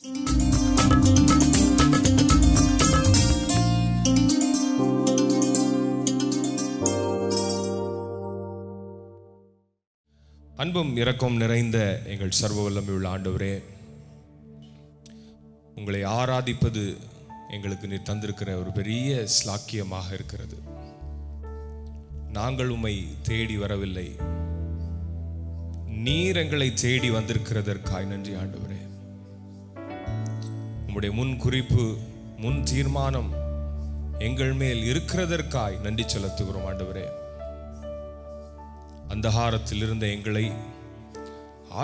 அன்பும் இரக்கம் நிறைந்த எங்கள் சர்வ வல்லமையுள்ள ஆண்டவரே, உங்களை ஆராதிப்பது எங்களுக்கு நீர் தந்திருக்கிற ஒரு பெரிய ஸ்லாக்கியமாக இருக்கிறது. நாங்கள் உம்மை தேடி வரவில்லை, நீர் எங்களை தேடி வந்திருக்கிறதற்காய் நன்றி ஆண்டவரே. உம்முடைய முன் குறிப்பு, முன் தீர்மானம் எங்கள் மேல் இருக்கிறதற்காய் நன்றி செலுத்துகிறோம் ஆண்டவரே. அந்தகாரத்தில் இருந்த எங்களை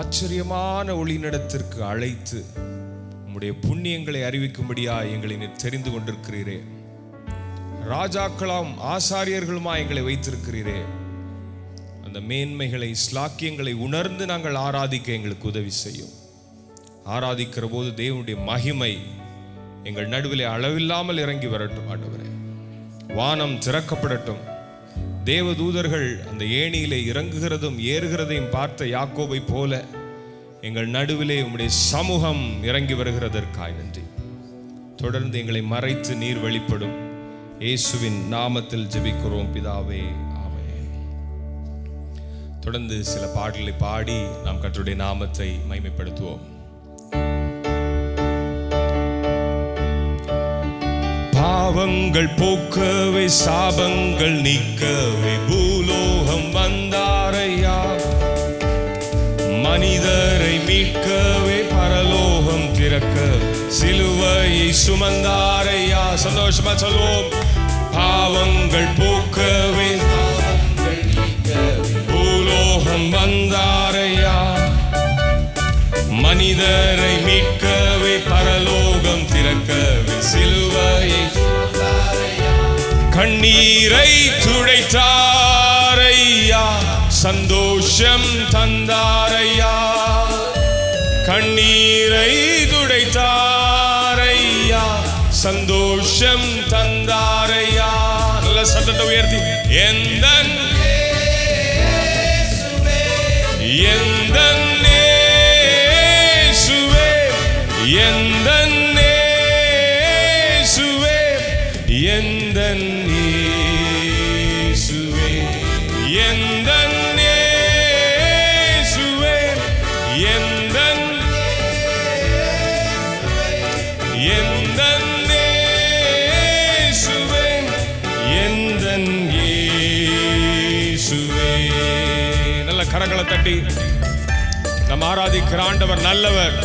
ஆச்சரியமான ஒளிநடத்திற்கு அழைத்து உம்முடைய புண்ணியங்களை அறிவிக்கும்படியா எங்களை நீர் தெரிந்து கொண்டிருக்கிறீரே. ராஜாக்களாம் ஆசாரியர்களுமா எங்களை வைத்திருக்கிறீரே. அந்த மேன்மைகளை, ஸ்லாக்கியங்களை உணர்ந்து நாங்கள் ஆராதிக்க எங்களுக்கு உதவி செய்யும். ஆராதிக்கிற போது தேவனுடைய மகிமை எங்கள் நடுவிலே அளவில்லாமல் இறங்கி வரட்டும் ஆண்டவரே. வானம் திறக்கப்படட்டும். தேவதூதர்கள் அந்த ஏணியிலே இறங்குகிறதும் ஏறுகிறதையும் பார்த்த யாக்கோபை போல எங்கள் நடுவிலே உம்முடைய சமூகம் இறங்கி வருகிறதற்காய் நன்றி. தொடர்ந்து எங்களை மறைத்து நீர் வெளிப்படும். இயேசுவின் நாமத்தில் ஜெபிக்கிறோம் பிதாவே, ஆமென். தொடர்ந்து சில பாடல்களை பாடி நாம் கர்த்தருடைய நாமத்தை மகிமைப்படுத்துவோம். பாவங்கள் போக்கவே, சாபங்கள் நீக்கவே பூலோகம் வந்தாரையா. மனிதரை மீட்கவே பரலோகம் திறக்க சிலுவையை சுமந்தாரையா. சந்தோஷமா சொல்வோம். பாவங்கள் போக்கவே, பூலோகம் வந்தாரையா. மனிதரை மீட்கவே பரலோகம் திறக்கவே சிலுவையை கண்ணீரை துடைத்தாரையா. சந்தோஷம் தந்தாரையா. கண்ணீரை துடைத்தாரையா. சந்தோஷம் தந்தாரையா. நல்ல சத்தத்தை உயர்த்தி எந்தன் எந்தன் எந்தன் இயேசுவே, எந்தன் இயேசுவே, எந்தன் இயேசுவே, எந்தன் எந்தன் இயேசுவே, எந்தன் இயேசுவே. நல்ல கரங்களை தட்டி நம்ம ஆராதிக்கிற ஆண்டவர் நல்லவர்.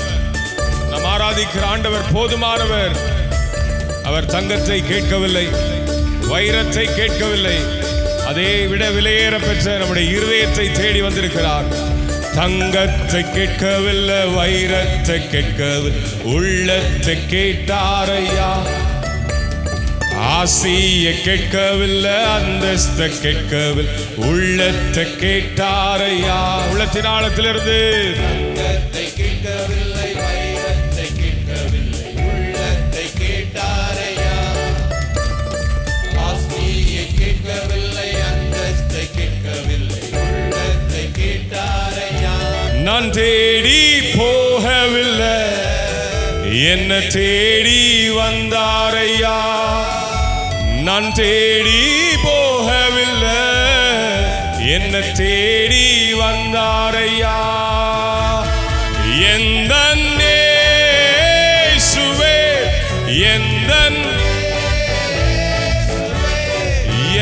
நாம் ஆராதிக்கிற ஆண்டவர் போதுமானவர். அவர் தங்கத்தை கேட்கவில்லை, வைரத்தை கேட்கவில்லை, அதே விட விலையேற பெற்ற நம்முடைய இருதயத்தை தேடி வந்திருக்கிறார். தங்கத்தை கேட்கவில்லை, வைரத்தை கேட்கவில்லை, உள்ளத்தை கேட்டாரையா. ஆசியை கேட்கவில்லை, அந்தஸ்தை கேட்கவில்லை, உள்ளத்தை கேட்டாரையா. உள்ளத்தின் ஆழத்திலிருந்து தங்கத்தை கேட்கவில்லை, வைரத்தை கேட்கவில்லை, உள்ளத்தை கேட்டாரையா. ஆசியை கேட்கவில்லை, அந்தஸ்தை கேட்கவில்லை, உள்ளத்தை கேட்டாரையா. நான் தேடி போகவில்லை, என்ன தேடி வந்தாரையா. நான் தேடி போகவில்லை, என்ன தேடி வந்தாரையா. எந்தன் இயேசுவே, எந்தன்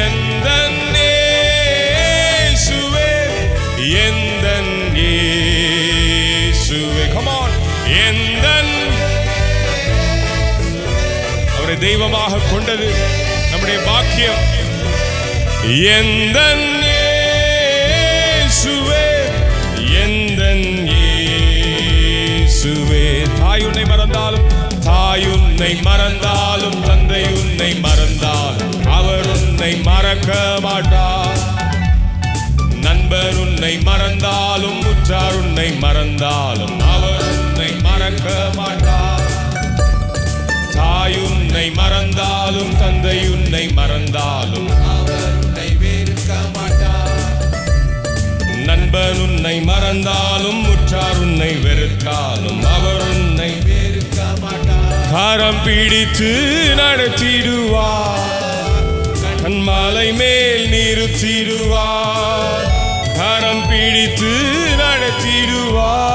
எந்தன் இயேசுவே, எந்தன் இயேசுவே. Come on. எந்தன் அவரை தெய்வமாக கொண்டது நம்முடைய பாக்கியம். எந்தன் இயேசுவே, எந்தன் இயேசுவே. தாய் உன்னை மறந்தாலும், தாய் உன்னை மறந்தாலும், தந்தை உன்னை மறந்தாலும் அவர் உன்னை மறக்க மாட்டார். நண்பர் உன்னை மறந்தாலும், உற்றார் உன்னை மறந்தாலும் அவர் உன்னை மறக்க மாட்டார். தாய் உன்னை மறந்தாலும், தந்தை உன்னை மறந்தாலும் அவர் உன்னை வெறுக்க மாட்டார். நண்பன் உன்னை மறந்தாலும், உற்றார் உன்னை வெறுத்தாலும் அவர் உன்னை வெறுக்க கரம் பிடித்து நடத்திடுவார், கண்மாலை மேல் நிறுத்திடுவார், கரம் பிடித்து நடத்திடுவார்.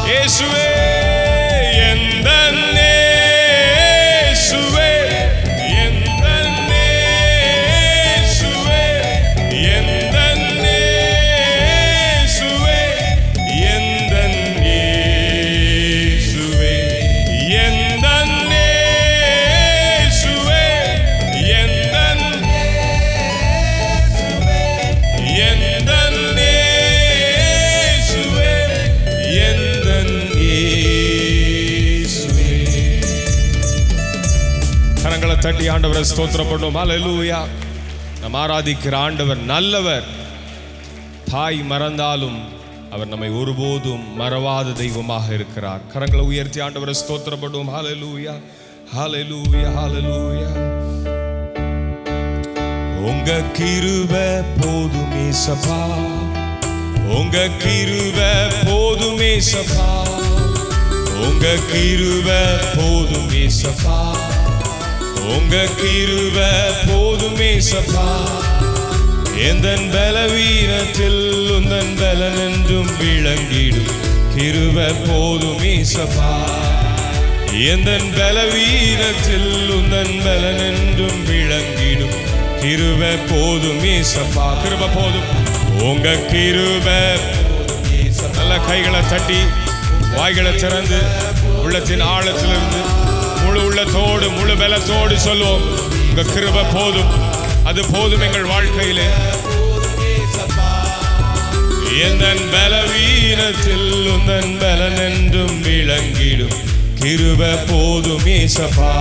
இயேசுவே தட்டி ஆண்டவரை ஸ்தோத்திரம் பண்ணுவோம். ஹல்லேலூயா. நாம் ஆராதிக்கிற ஆண்டவர் நல்லவர். தாய் மறந்தாலும் அவர் நம்மை ஒருபோதும் மறவாத தெய்வமாக இருக்கிறார். கரங்களை உயர்த்தி ஆண்டவரை ஸ்தோத்திரம் பண்ணுவோம். ஹல்லேலூயா, ஹல்லேலூயா, ஹல்லேலூயா. உங்க கிருபை போதுமே சபா, உங்க கிருபை போதுமே சபா, உங்க கிருபை போதுமே சபா, உங்க கிருபை போதுமே சபா. எந்தன் பலவீனத்தில் உந்தன் பலன் என்றும் விளங்கிடும் கிருபை போதுமே சபா. எந்தன் பலவீனத்தில் உந்தன் பலன் என்றும் விளங்கிடும் கிருபை போதுமே சபா. கிருபை போதும், உங்க கிருபை. நல்ல கைகளை தட்டி வாய்களை திறந்து உள்ளத்தின் ஆழத்திலிருந்து முழு உள்ளத்தோடு முழு பலத்தோடு சொல்லுவோம், உங்க கிருபை போதும், அது போதும் எங்கள் வாழ்க்கையிலே. எந்தன் பலவீனத்தில் உந்தன் பலன் என்றும் விளங்கிடும் கிருபை போதுமே சபா.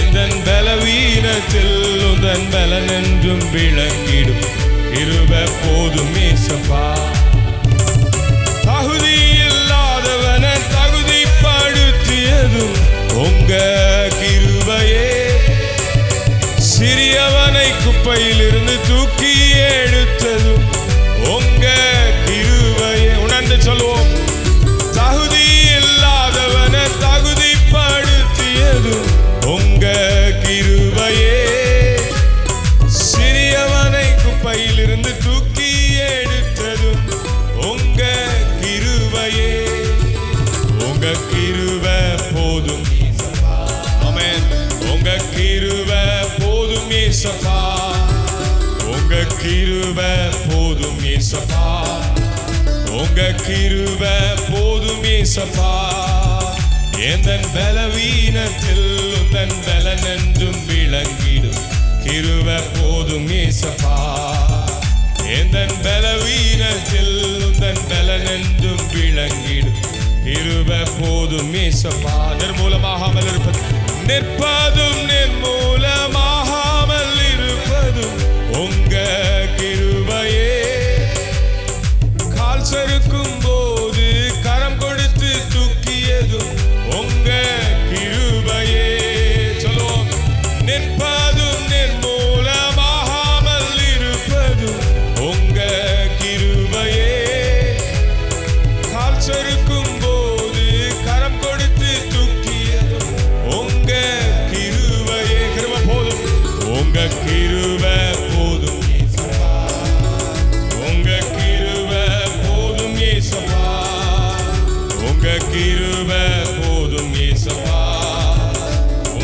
எந்தன் பலவீனத்தில் உந்தன் பலன் என்றும் விளங்கிடும் கிருபை போதுமே சபா. தகுதி இல்லாதவன தகுதிப்படுத்தியதும் உங்க கிருபையே, சிறியவனை குப்பையிலிருந்து தூக்கி எடுத்ததும் உங்க கிருபையே. உணர்ந்து சொல்லுவோம், தகுதி இல்லாதவன தகுதிப்படுத்தியதும் உங்க கிருபையே, சிறியவனை குப்பையிலிருந்து தூக்கி எடுத்ததும் உங்க கிருபையே. உங்க கிருபை போதும், ஆமென். உங்க கிருபை போதும் இயேசப்பா, உங்க கிருபை போதும் இயேசப்பா, உங்க கிருபை போதும் இயேசப்பா. எந்தன் பலவீனத்தில் உந்தன் பலன் என்றும் விளங்கிடும் கிருபை போதும் இயேசப்பா. எந்தன் பலவீனத்தில் உந்தன் பலன் என்றும் விளங்கிடும் கிருபை போதும் இயேசப்பா. நிர்மூலமாகாமல் இருப்பது, நிற்பதும் நிர்மூலமாகாமல் இருப்பதும் உங்க கிருபையே, கால் சறுக்கும் போது கரம் கொடுத்து தூக்கியதும் உங்க கிருபையே. சொல்லுவோம், நிற்பதும் நிர்மூலமாகாமல் இருப்பதும் உங்க கிருபையே, கால் சறுக்கும் போது கரம் கொடுத்து தூக்கியதும் உங்க கிருபையே. கிருபை போதும், உங்க கிருபை போதும், உங்க கிருபை போதும் இயேசப்பா, உங்க கிருபை போதும் இயேசப்பா,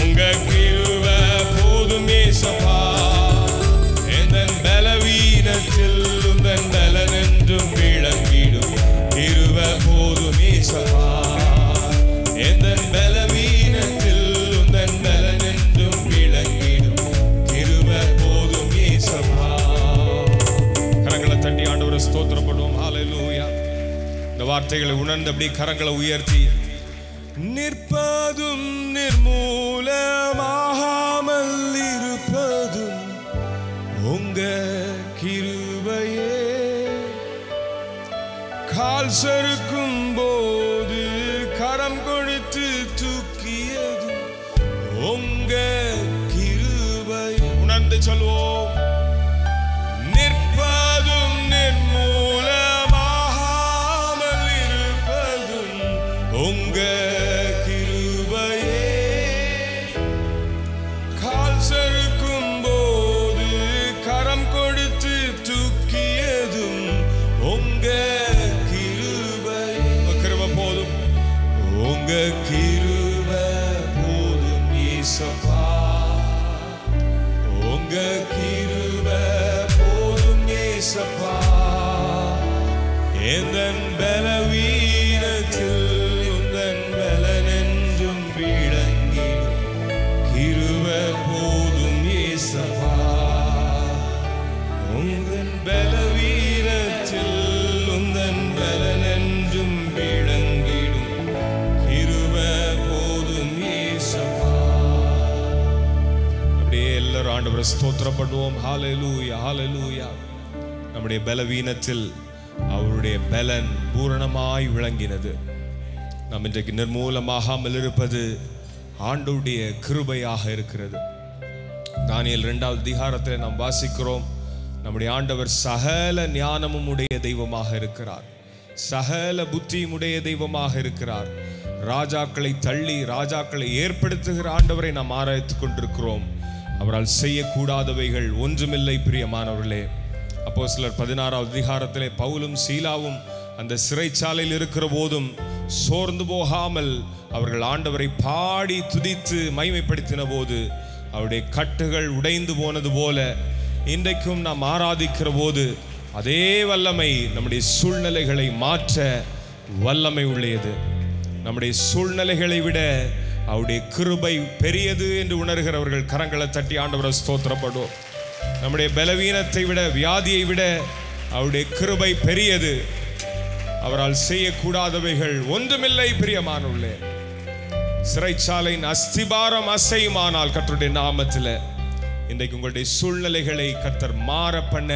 உங்க கிருபை போதும் இயேசப்பா. எந்தன் பலவீனத்தில் உந்தன் பலன் என்றும் விளங்கிடும் கிருபை போதும் இயேசப்பா. எந்தன் பலவீனத்தில் உந்தன் பலன் என்றும் விளங்கிடும் கிருபை போதும் இயேசப்பா. கரங்களை தட்டி ஆண்டவரை ஸ்தோத்திரம் பண்ணுவோம். ஹல்லேலூயா. இந்த வார்த்தைகளை உணர்ந்து அப்படி கரங்களை உயர்த்தி, நிற்பதும் நிர்மூலமாகாமல் இருப்பதும் உங்க கிருபையே, கால் சறுக்கும் போது கரம் கொடுத்து தூக்கியதும் உங்க கிருபை. உணர்ந்து சொல்வோம், நிற்பதும் நிர்மூலமாகாமல் இருப்பதும் உங்க கிருபையே கால் சறுக்கும் போது கரம் கொடுத்து தூக்கியதும் உங்க கிருபை. கிருபை போதும், உங்க கிருபை போதும் இயேசப்பா, உங்க கிருபை போதும் இயேசப்பா. எந்தன் பலவீனத்தில் உந்தன் பலனென்றும் விளங்கிடும் கிருபை போதும் இயேசப்பா. உந்தன் பலவீனத்தில் உந்தன் பலனென்றும் விளங்கிடும் கிருபை போதும் இயேசப்பா. அப்படியே எல்லாரும் ஆண்டவரை ஸ்தோத்திரப்படுவோம். ஹல்லேலூயா, ஹல்லேலூயா. நம்முடைய பலவீனத்தில் அவருடைய பலன் பூரணமாய் விளங்கினது. நாம் இன்றைக்கு நிர்மூலமாகாமல் இருப்பது ஆண்டவருடைய கிருபையாக இருக்கிறது. தானியேல் 2வது அதிகாரத்தில் நாம் வாசிக்கிறோம், நம்முடைய ஆண்டவர் சகல ஞானமும் உடைய தெய்வமாக இருக்கிறார், சகல புத்தியும் உடைய தெய்வமாக இருக்கிறார். ராஜாக்களை தள்ளி ராஜாக்களை ஏற்படுத்துகிற ஆண்டவரை நாம் ஆராய்த்து கொண்டிருக்கிறோம். அவரால் செய்யக்கூடாதவைகள் ஒன்றுமில்லை. பிரியமானவர்களே, அப்போஸ்தலர் 16வது அதிகாரத்திலே பவுலும் சீலாவும் அந்த சிறைச்சாலையில் இருக்கிற போதும் சோர்ந்து போகாமல் அவர்கள் ஆண்டவரை பாடி துதித்து மகிமைப்படுத்தின போது அவருடைய கட்டுகள் உடைந்து போனது போல இன்றைக்கும் நாம் ஆராதிக்கிற போது அதே வல்லமை நம்முடைய சூழ்நிலைகளை மாற்ற வல்லமை உள்ளது. நம்முடைய சூழ்நிலைகளை விட அவருடைய கிருபை பெரியது என்று உணர்கிறவர்கள் கரங்களை தட்டி ஆண்டவரை ஸ்தோத்திரப்படுவோம். நம்முடைய பலவீனத்தை விட, வியாதியை விட அவருடைய கிருபை பெரியது. அவரால் செய்யக்கூடாதவைகள் ஒன்றுமில்லை. பிரியமானவர்களே, சிறைச்சாலையின் அஸ்திபாரம் அசையுமானால் கர்த்தருடைய நாமத்தில் இன்றைக்கு உங்களுடைய சூழ்நிலைகளை கர்த்தர் மாற பண்ண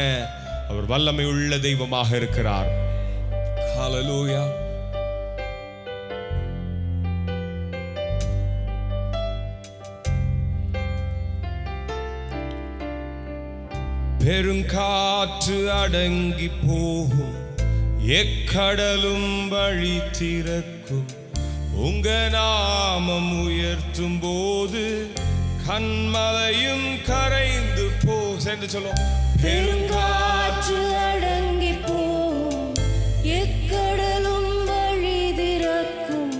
அவர் வல்லமை உள்ள தெய்வமாக இருக்கிறார். ஹல்லேலூயா. பெருங்காற்று அடங்கி போகும், எக்கடலும் வழி திறக்கும், உங்க நாமம் உயர்த்தும் போது கன்மலையும் கரைந்து போ. சேர்ந்து சொல்லும், பெருங்காற்று அடங்கி போகும், எக்கடலும் வழி திறக்கும்,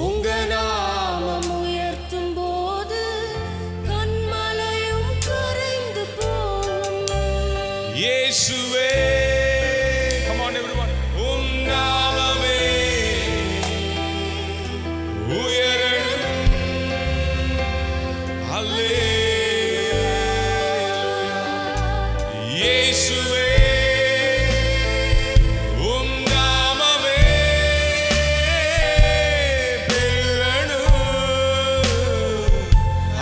உங்க நாமம் உயர்த்தும் போது கன்மலையும் கரைந்து போகும். இயேசுவே, come on everyone, உம் நாமமே உயரட்டும். அல்லேலூயா. இயேசுவே, உம் நாமமே பெருகட்டும்.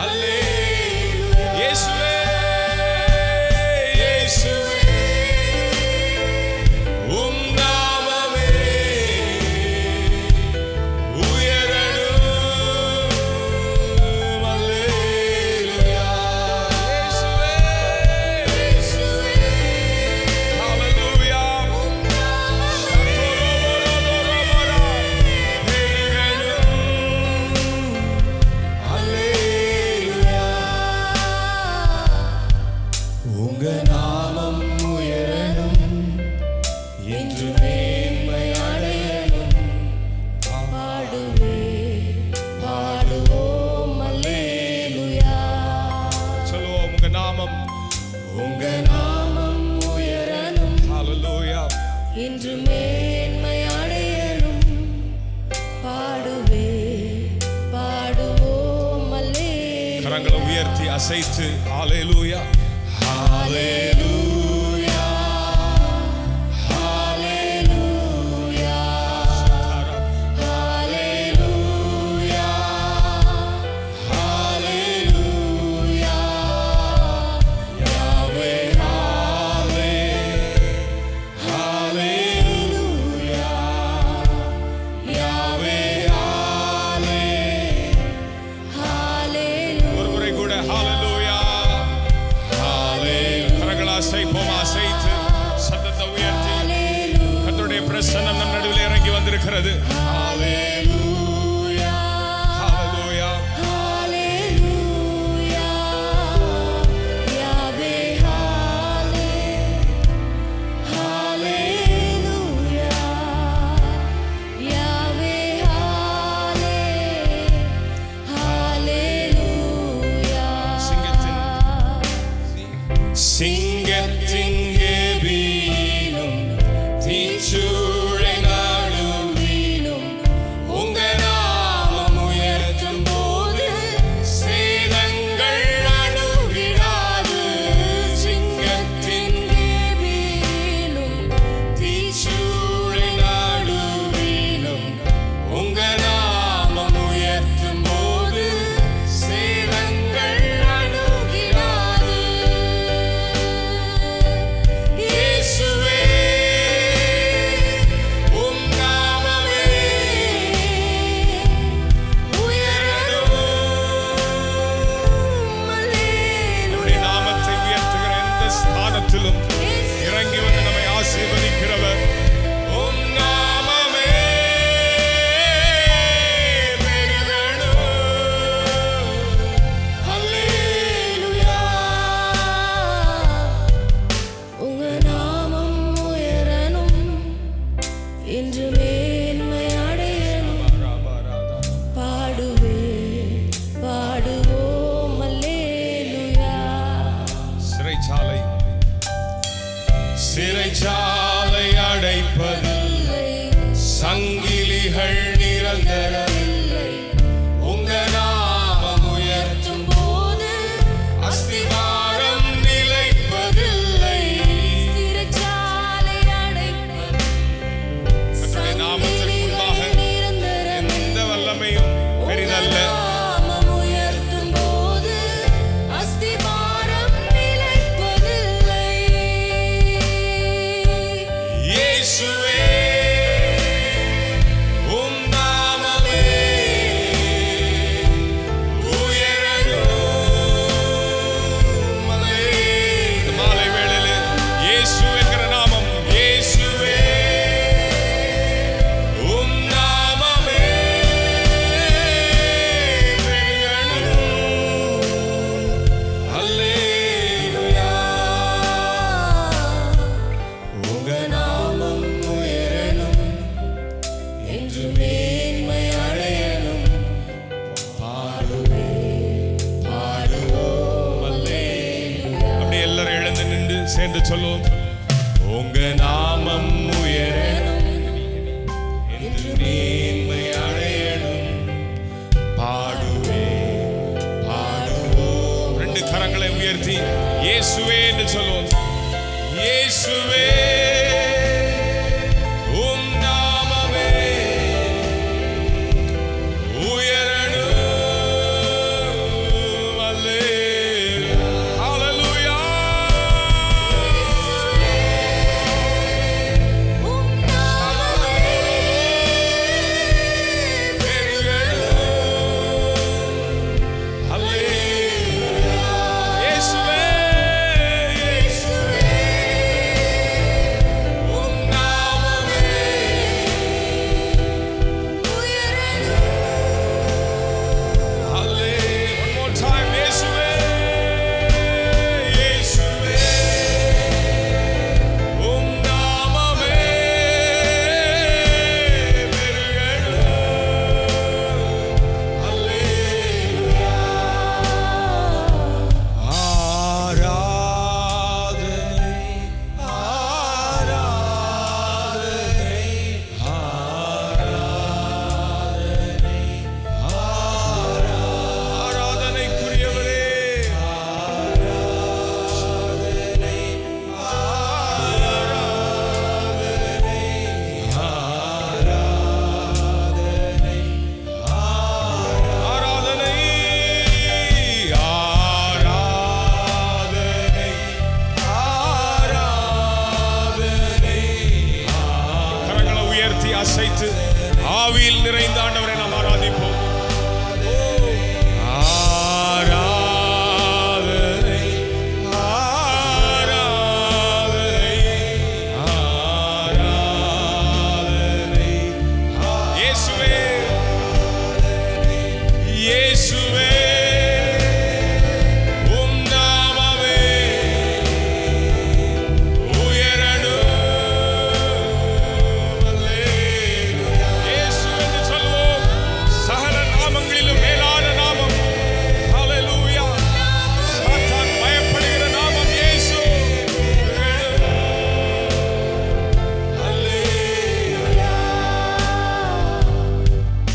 அல்லேலூயா. இயேசுவே, இன்று மேன்மை அடையலும் பாடுவே பாடுவோம் அல்லேலூயா. கரங்களை உயர்த்தி அசைத்து ஹல்லேலூயா, ஹல்லேலூயா, ஹல்லேலூயா, ஹல்லேலூயா, ஹல்லேலூயா. யாவே சத்தத்தை உயர்த்தி கர்த்தருடைய பிரசன்னம் நம் நடுவில் இறங்கி வந்திருக்கிறது. ஹல்லேலூயா. வல்லமைகள் நிரந்தரமில்லை. உங்க நாமம் உயர்த்தும் போது அஸ்திவாரம் நிலைப்பதில்லை. சிறைச்சாலை அடைப்பது கர்த்தருடைய நாமத்திற்கு முன்பாக எந்த வல்லமையும் பெரிதல்ல. நாமம் உயர்த்தும் போது அஸ்திவாரம் நிலைப்பதில்லை. இயேசுவே உம் நாமமே உயரணும். இந்த மாலை வேளையிலே இயேசு என்கிற நாமம், இயேசுவே உம் நாமமே உயரணும். அல்லேலூயா. உங்க நாமம் உயரணும் என்று மேன்மை அடையணும். பாடுவோம் அல்லேலூயா. அப்படி எல்லாரும் எழுந்து நின்று சேர்ந்து சொல்லுவோம். உங்க நாமம் உயரணும் என்று மேன்மை அடையணும். பாடுவோம். ரெண்டு கரங்களை உயர்த்தி இயேசுவே என்று சொல்லுவோம். இயேசுவே உம் நாமமே உயரணும். அல்லேலூயா. ஹல்லேலூயா. உம் நாமமே பெருகணும். அல்லேலூயா. இயேசுவே உம் நாமமே Hallelujah. One more time. இயேசுவே இயேசுவே உம் நாமமே பெருகணும். அல்லேலூயா. ஆராதனை ஆராதனைக்குரியவரே. ஆராதனை ஆராதனை ஆராதனை. கரங்களை உயர்த்தி அசைத்து ஆவியில் நிறைந்த ஆண்டவரை நாம் ஆராதிப்போம். ஆராதனை ஆராதனை ஆராதனை. இயேசுவே இயேசுவே உம் நாமமே உயரணும். அல்லேலூயா. இயேசு என்று சொல்வோம். சகல நாமங்களிலும் மேலான நாமம். ஹல்லேலூயா. சாத்தான் பயப்படுகிற நாமம் இயேசு. அல்லேலூயா.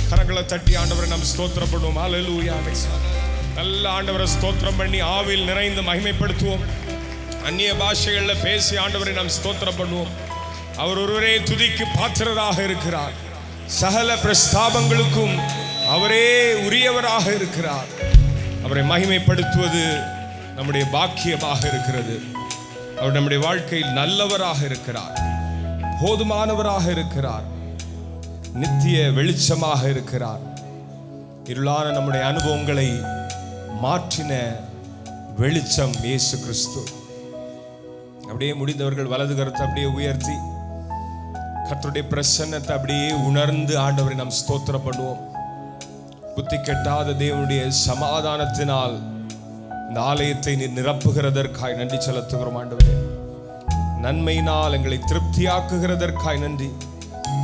கரங்களை தட்டி ஆண்டவரை நாம் ஸ்தோத்திரம் பண்ணுவோம். ஹல்லேலூயா. நல்ல ஆண்டவரை ஸ்தோத்திரம் பண்ணி ஆவியில் நிறைந்து மகிமைப்படுத்துவோம். அந்நிய பாஷைகளில் பேசி ஆண்டவரை நாம் ஸ்தோத்திரம் பண்ணுவோம். அவர் ஒருவரே துதிக்கு பாத்திரராக இருக்கிறார். சகல பிரஸ்தாபங்களுக்கும் அவரே உரியவராக இருக்கிறார். அவரை மகிமைப்படுத்துவது நம்முடைய பாக்கியமாக இருக்கிறது. அவர் நம்முடைய வாழ்க்கையில் நல்லவராக இருக்கிறார், போதுமானவராக இருக்கிறார், நித்திய வெளிச்சமாக இருக்கிறார். இருளான நம்முடைய அனுபவங்களை மாற்றின வெளிச்சம் இயேசு கிறிஸ்து. அப்படியே முடிந்தவர்கள் வலது கரத்தை அப்படியே உயர்த்தி கர்த்தருடைய பிரசன்னத்தை அப்படியே உணர்ந்து ஆண்டவரை நாம் ஸ்தோத்திரம் பண்ணுவோம். புத்தி கெட்டாத தேவனுடைய சமாதானத்தினால் இந்த ஆலயத்தை நீர் நிரப்புகிறதற்காய் நன்றி செலுத்துகிறோம் ஆண்டவரே. நன்மையினால் எங்களை திருப்தியாக்குகிறதற்காய் நன்றி.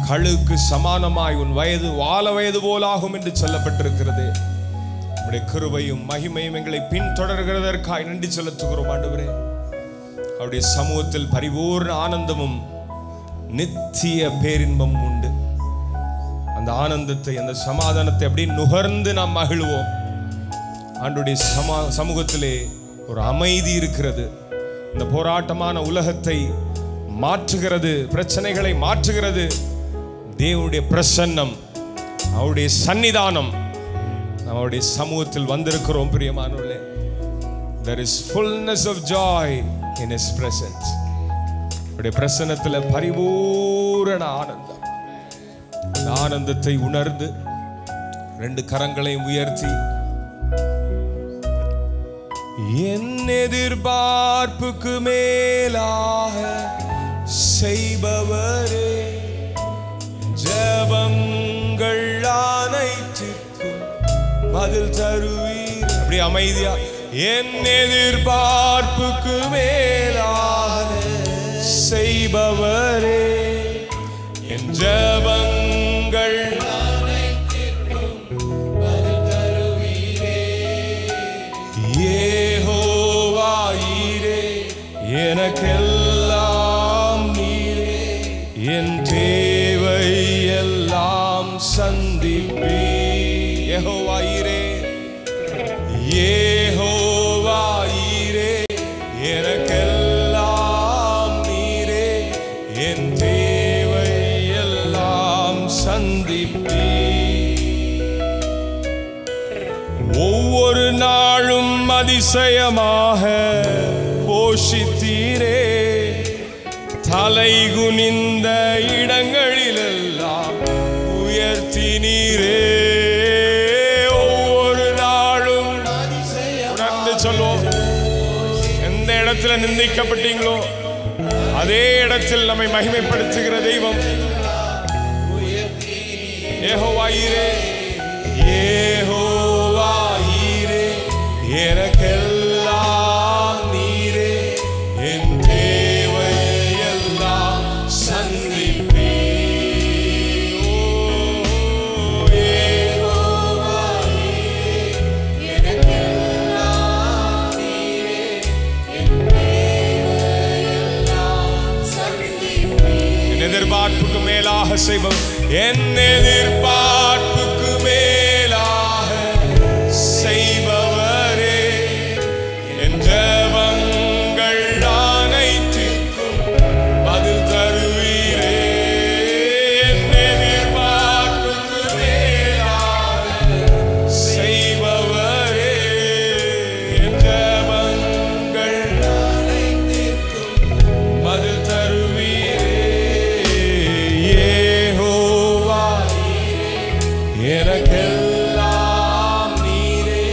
கழுக்கு சமானமாய் உன் வயது வாழ வயது போலாகும் என்று சொல்லப்பட்டிருக்கிறது. உடைய கிருபையும் மகிமையும் எங்களை பின்தொடர்கிறதற்காய் நன்றி செலுத்துகிறோம் ஆண்டவரே. அவருடைய சமூகத்தில் பரிபூர்ண ஆனந்தமும் நித்திய பேரின்பம் உண்டு. அந்த அந்த ஆனந்தத்தை, அந்த சமாதானத்தை அப்படியே நுகர்ந்து நாம் மகிழ்வோம். ஆண்டவருடைய சமூகத்திலே ஒரு அமைதி இருக்கிறது. இந்த போராட்டமான உலகத்தை மாற்றுகிறது, பிரச்சனைகளை மாற்றுகிறது தேவனுடைய பிரசன்னம், அவருடைய சன்னிதானம். அவருடைய சமூகத்தில் வந்திருக்கிறோம் பிரியமானவர்களே. There is fullness of joy in His presence. அவருடைய பிரசன்னத்தில் பரிபூரண ஆனந்தம். அந்த ஆனந்தத்தை உணர்ந்து 2 கரங்களையும் உயர்த்தி, என் எதிர்பார்ப்புக்கு மேலாக செய்பவரே, ஜெபங்கள் அனைத்திற்கும் பதில் தருவீர். அப்படி அமைதியா, என் எதிர்பார்ப்புக்கு மேலாக செய்பவரே, என் ஜெபங்கள் அனைத்திற்கும் பதில் தருவீரே. யெகோவா ஈரே, எனக்கெல்லாம் நீரே, என் தேவை எல்லாம் சந்திப்பீ. யெகோவா ஈரே, யெகோவா ஈரே, எனக்கெல்லாம் நீரே, என் தேவை எல்லாம் சந்திப்பீ. ஒவ்வொரு நாளும் அதிசயமாக போஷித்தீரே, தலை குனிந்த இடங்களிலெல்லாம் உயர்த்தினீரே. ஒவ்வொரு நாளும் உணர்ந்து சொல்வோம், எந்த இடத்துல நிந்திக்கப்பட்டீங்களோ அதே இடத்தில் நம்மை மகிமைப்படுத்துகிற தெய்வம் யெகோவா ஈரே. யெகோவா ஈரே, எனக்கெல்லாம் நீரே, என் தேவை எல்லாம் சந்திப்பீ. யெகோவா ஈரே, எனக்கெல்லாம் நீரே, என் தேவை எல்லாம் சந்திப்பீ. என் எதிர்பார்ப்புக்கு மேலாக செய்வோம், என் எதிர்பார்ப்புக்கு மேலாக செய்பவரே, என் ஜெபங்கள் அனைத்திற்கும் பதில் தருவீரே. என் எதிர்பார்ப்புக்கு மேலாக செய்பவரே, என் ஜெபங்கள் அனைத்திற்கும் பதில் தருவீரே. யெகோவா எனக்கெல்லாம் நீரே,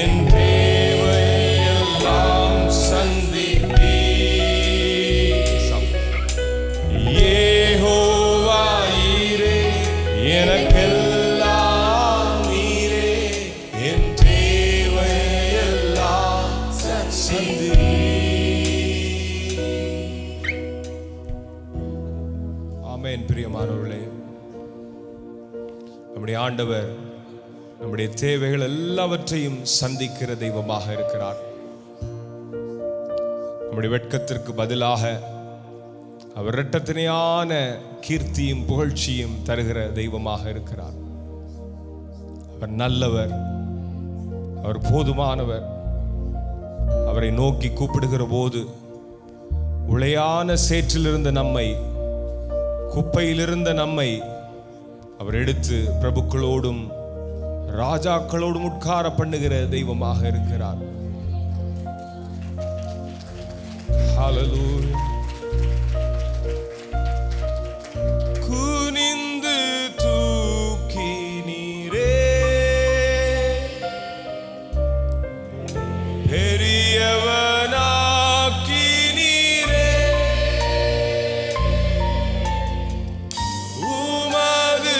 என் தேவை எல்லாம் சந்திப்பீ. யெகோவா ஈரே, எனக்கெல்லாம் நீரே, என் தேவை எல்லாம் சந்திப்பீ. ஆமென். பிரியமானவர்களே, நம்முடைய ஆண்டவர் நம்முடைய தேவைகள் எல்லாவற்றையும் சந்திக்கிற தெய்வமாக இருக்கிறார். நம்முடைய வெட்கத்திற்கு பதிலாக அவர் இரட்டத்தனையான கீர்த்தியும் புகழ்ச்சியும் தருகிற தெய்வமாக இருக்கிறார். அவர் நல்லவர், அவர் போதுமானவர். அவரை நோக்கி கூப்பிடுகிற போது உளையான சேற்றிலிருந்த நம்மை, குப்பையிலிருந்த நம்மை அவர் எடுத்து பிரபுக்களோடும் ராஜாக்களோடும் உட்கார பண்ணுகிற தெய்வமாக இருக்கிறார். ஹல்லேலூயா. குனிந்து தூக்கி நீரே, பெரியவனாக்கி நீரே, உமது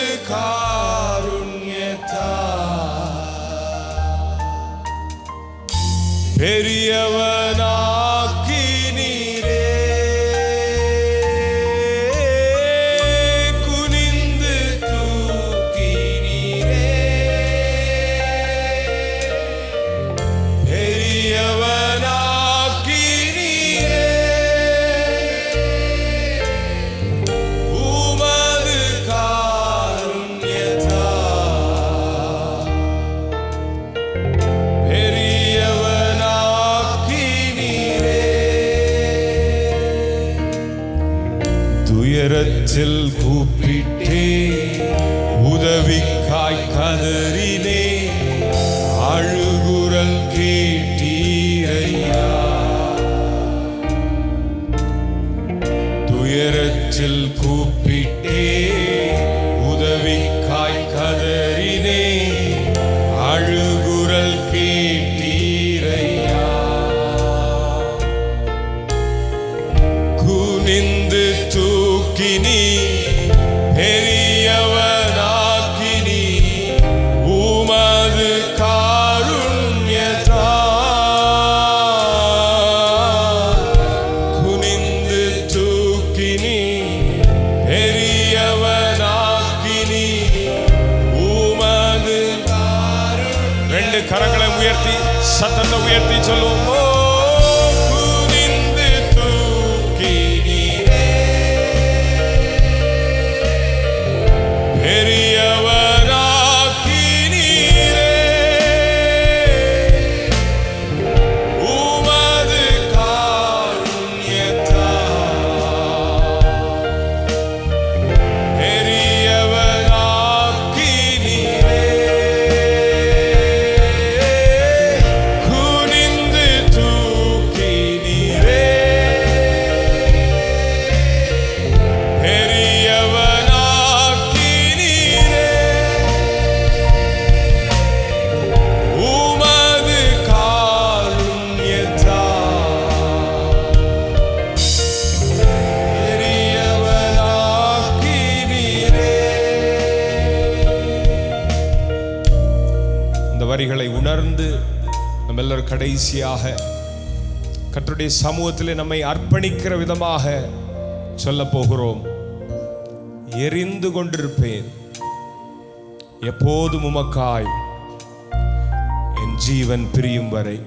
பெரியவனாக்கி நீரே, குனிந்து தூக்கி நீரே, பெரியவனாக்கி நீரே, உமது காருண்யத்தால் துயரத்தில் கூப்பிட்டே உதவிக்காய் கதறினே அழுகுரல் கேட்டீரையா. துயரத்தில் கூப்பிட்டே உதவிக்காய் கதறினே அழுகுரல் கேட்டீரையா. குனிந்து தூக்கினி பெரியவனாக்கினி உமது காருண்யத்தால். குனிந்து தூக்கினி பெரியவனாக்கினி உமது காருண்யத்தால். ரெண்டு கரங்களை உயர்த்தி சத்தத்தை உயர்த்தி சொல்லுவோம். வரிகளை உணர்ந்து நம்ம எல்லாரும் கடைசியாக கர்த்தருடைய சமூகத்திலே நம்மை அர்ப்பணிக்கிற விதமாக சொல்ல போகிறோம். எரிந்து கொண்டிருப்பேன் எப்போதும் உமக்காய் என் ஜீவன் பிரியும் வரை.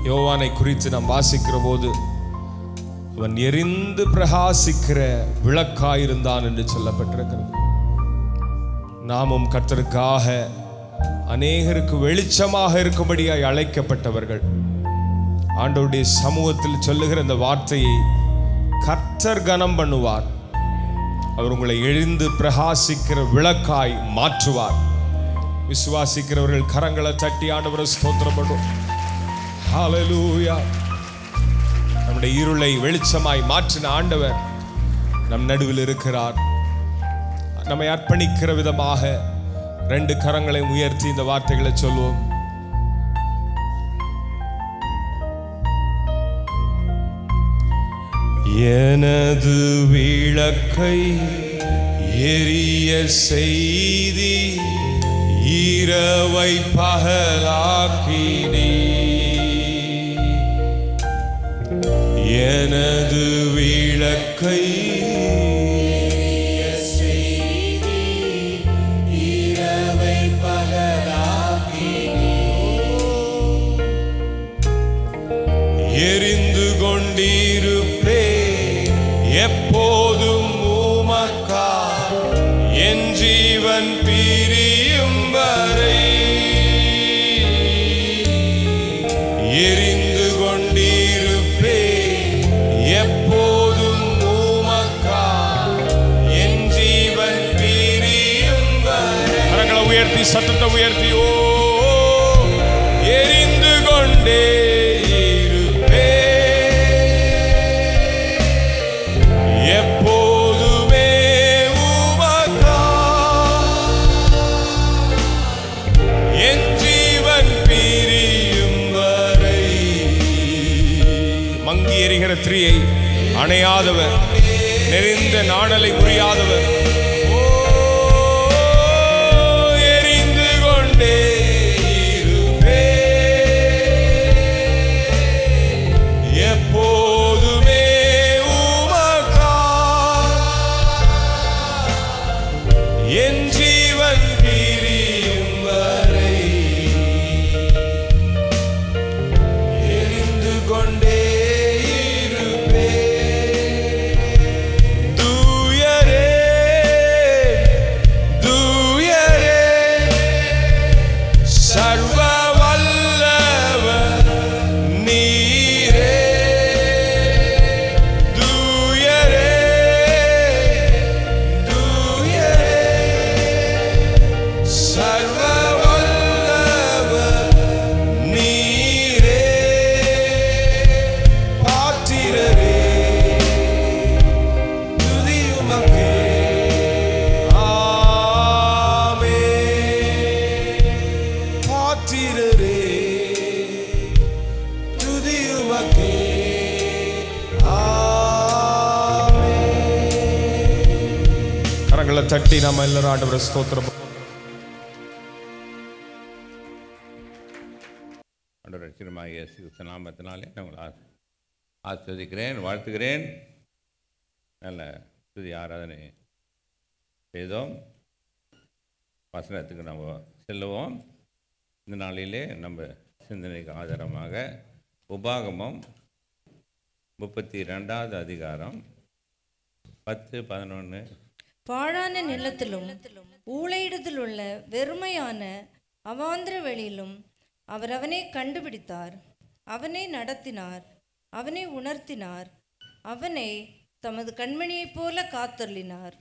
யோவானை குறித்து நாம் வாசிக்கிற போது அவன் எரிந்து பிரகாசிக்கிற விளக்காயிருந்தான் என்று சொல்லப்பட்டிருக்கிறது. நாமும் கர்த்தருக்காக அநேகருக்கு வெளிச்சமாக இருக்கும்படியாய் அழைக்கப்பட்டவர்கள். ஆண்டவருடைய சமூகத்தில் சொல்லுகிற இந்த வார்த்தையை கர்த்தர் கனம் பண்ணுவார். அவர் உங்களை எழுந்து பிரகாசிக்கிற விளக்காய் மாற்றுவார். விசுவாசிக்கிறவர்கள் கரங்களை தட்டி ஆண்டவரை ஸ்தோத்திரம் பண்ணுவோம். ஹல்லேலூயா. நம்முடைய இருளை வெளிச்சமாய் மாற்றின ஆண்டவர் நம் நடுவில் இருக்கிறார். நம்மை அர்ப்பணிக்கிற விதமாக ரெண்டு கரங்களை உயர்த்தி இந்த வார்த்தைகளை சொல்லுவோம். எனது விளக்கை எரிய செய்தி இரவை பகலாக்கினே. எனது விளக்கை எரிந்து கொண்டிருப்பே எப்போதும் உமக்கா என் ஜீவன் பிரியும் வரை. எரிந்து கொண்டிருப்பே எப்போதும் உமக்கா என் ஜீவன் பிரியும் வரை. கரங்களை உயர்த்தி சத்தத்தை உயர்த்தி ஓ எரிந்து கொண்டே எப்போதுமே உமக்கா என் ஜீவன் பிரியும் வரை. மங்கி எரிகிற திரியை அணையாதவர், நெறிந்த நாணலை புரியாதவர், எரிந்து கொண்டே இருப்பே எப்போதுமே என் ஜீவன் பிரியும் வரை. எரிந்து கொண்டே இருப்பே. தூயரே தூயரே சர்வ வல்லவர் நீரே. தூயரே தட்டி நம்ம எல்லாரும் ஆண்டவரை ஸ்தோத்திரம். ஆண்டவர் ரட்சகருமாகிய இயேசு கிறிஸ்து நாமத்தினாலே நான் உங்களை ஆஸ்வதிக்கிறேன், வாழ்த்துகிறேன். நல்ல துதி ஆராதனை செய்தோம். வசனத்துக்கு நம்ம செல்லுவோம். இந்த நாளிலே நம்ம சிந்தனைக்கு ஆதாரமாக உபாகமம் 32வது அதிகாரம் 10-11. பாழான நிலத்திலும் ஊளையிடுதல் உள்ள வெறுமையான அவாந்திர வெளியிலும் அவர் அவனை கண்டுபிடித்தார், அவனை நடத்தினார், அவனை உணர்த்தினார், அவனை தமது கண்மணியைப் போல காத்தருளினார்.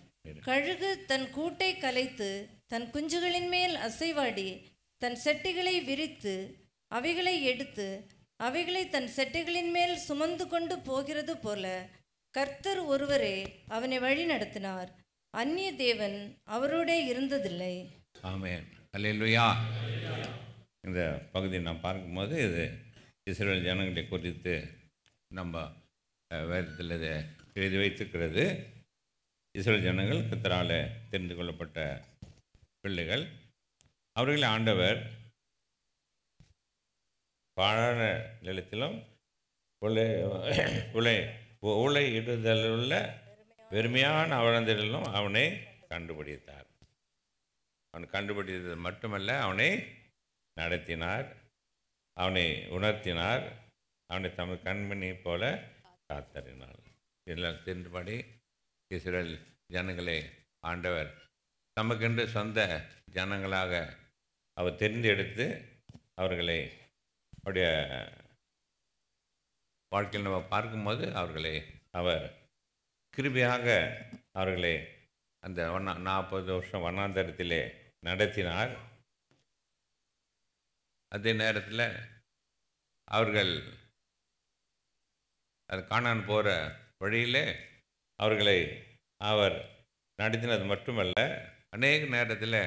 கழுகு தன் கூட்டை கலைத்து தன் குஞ்சுகளின் மேல் அசைவாடி தன் செட்டிகளை விரித்து அவைகளை எடுத்து அவைகளை தன் செட்டைகளின் மேல் சுமந்து கொண்டு போகிறது போல கர்த்தர் ஒருவரே அவனை வழி நடத்தினார், அந்நிய தேவன் அவரோடே இருந்ததில்லை. ஆமென். அல்லேலூயா. இந்த பகுதியை நாம் பார்க்கும்போது இது இஸ்ரவேல் ஜனங்களை குறித்து நம்ம வேதத்தில் இதை எழுதி வைத்திருக்கிறது. இஸ்ரவேல் ஜனங்கள் கர்த்தரால் தெரிந்து கொள்ளப்பட்ட பிள்ளைகள். அவர்களை ஆண்டவர் பாழான நிலத்திலும் உலை இடுதலுள்ள வெறுமையான அவலந்திலும் அவனை கண்டுபிடித்தார். அவன் கண்டுபிடித்தது மட்டுமல்ல, அவனை நடத்தினார், அவனை உணர்த்தினார், அவனை தமது கண்மணியை போல காத்தறினார். இதெல்லாம் தெரிந்தபடி இஸ்ரவேல் ஜனங்களை ஆண்டவர் தமக்கென்று சொந்த ஜனங்களாக அவர் தெரிந்தெடுத்து அவர்களை அவருடைய வாழ்க்கையில் நம்ம பார்க்கும்போது அவர்களை அவர் கிருபையாக அவர்களை அந்த 40 வருஷம் வனாந்தரத்திலே நடத்தினார். அதே நேரத்தில் அவர்கள் அது கானான் போகிற வழியிலே அவர்களை அவர் நடத்தினது மட்டுமல்ல, அநேக நேரத்தில்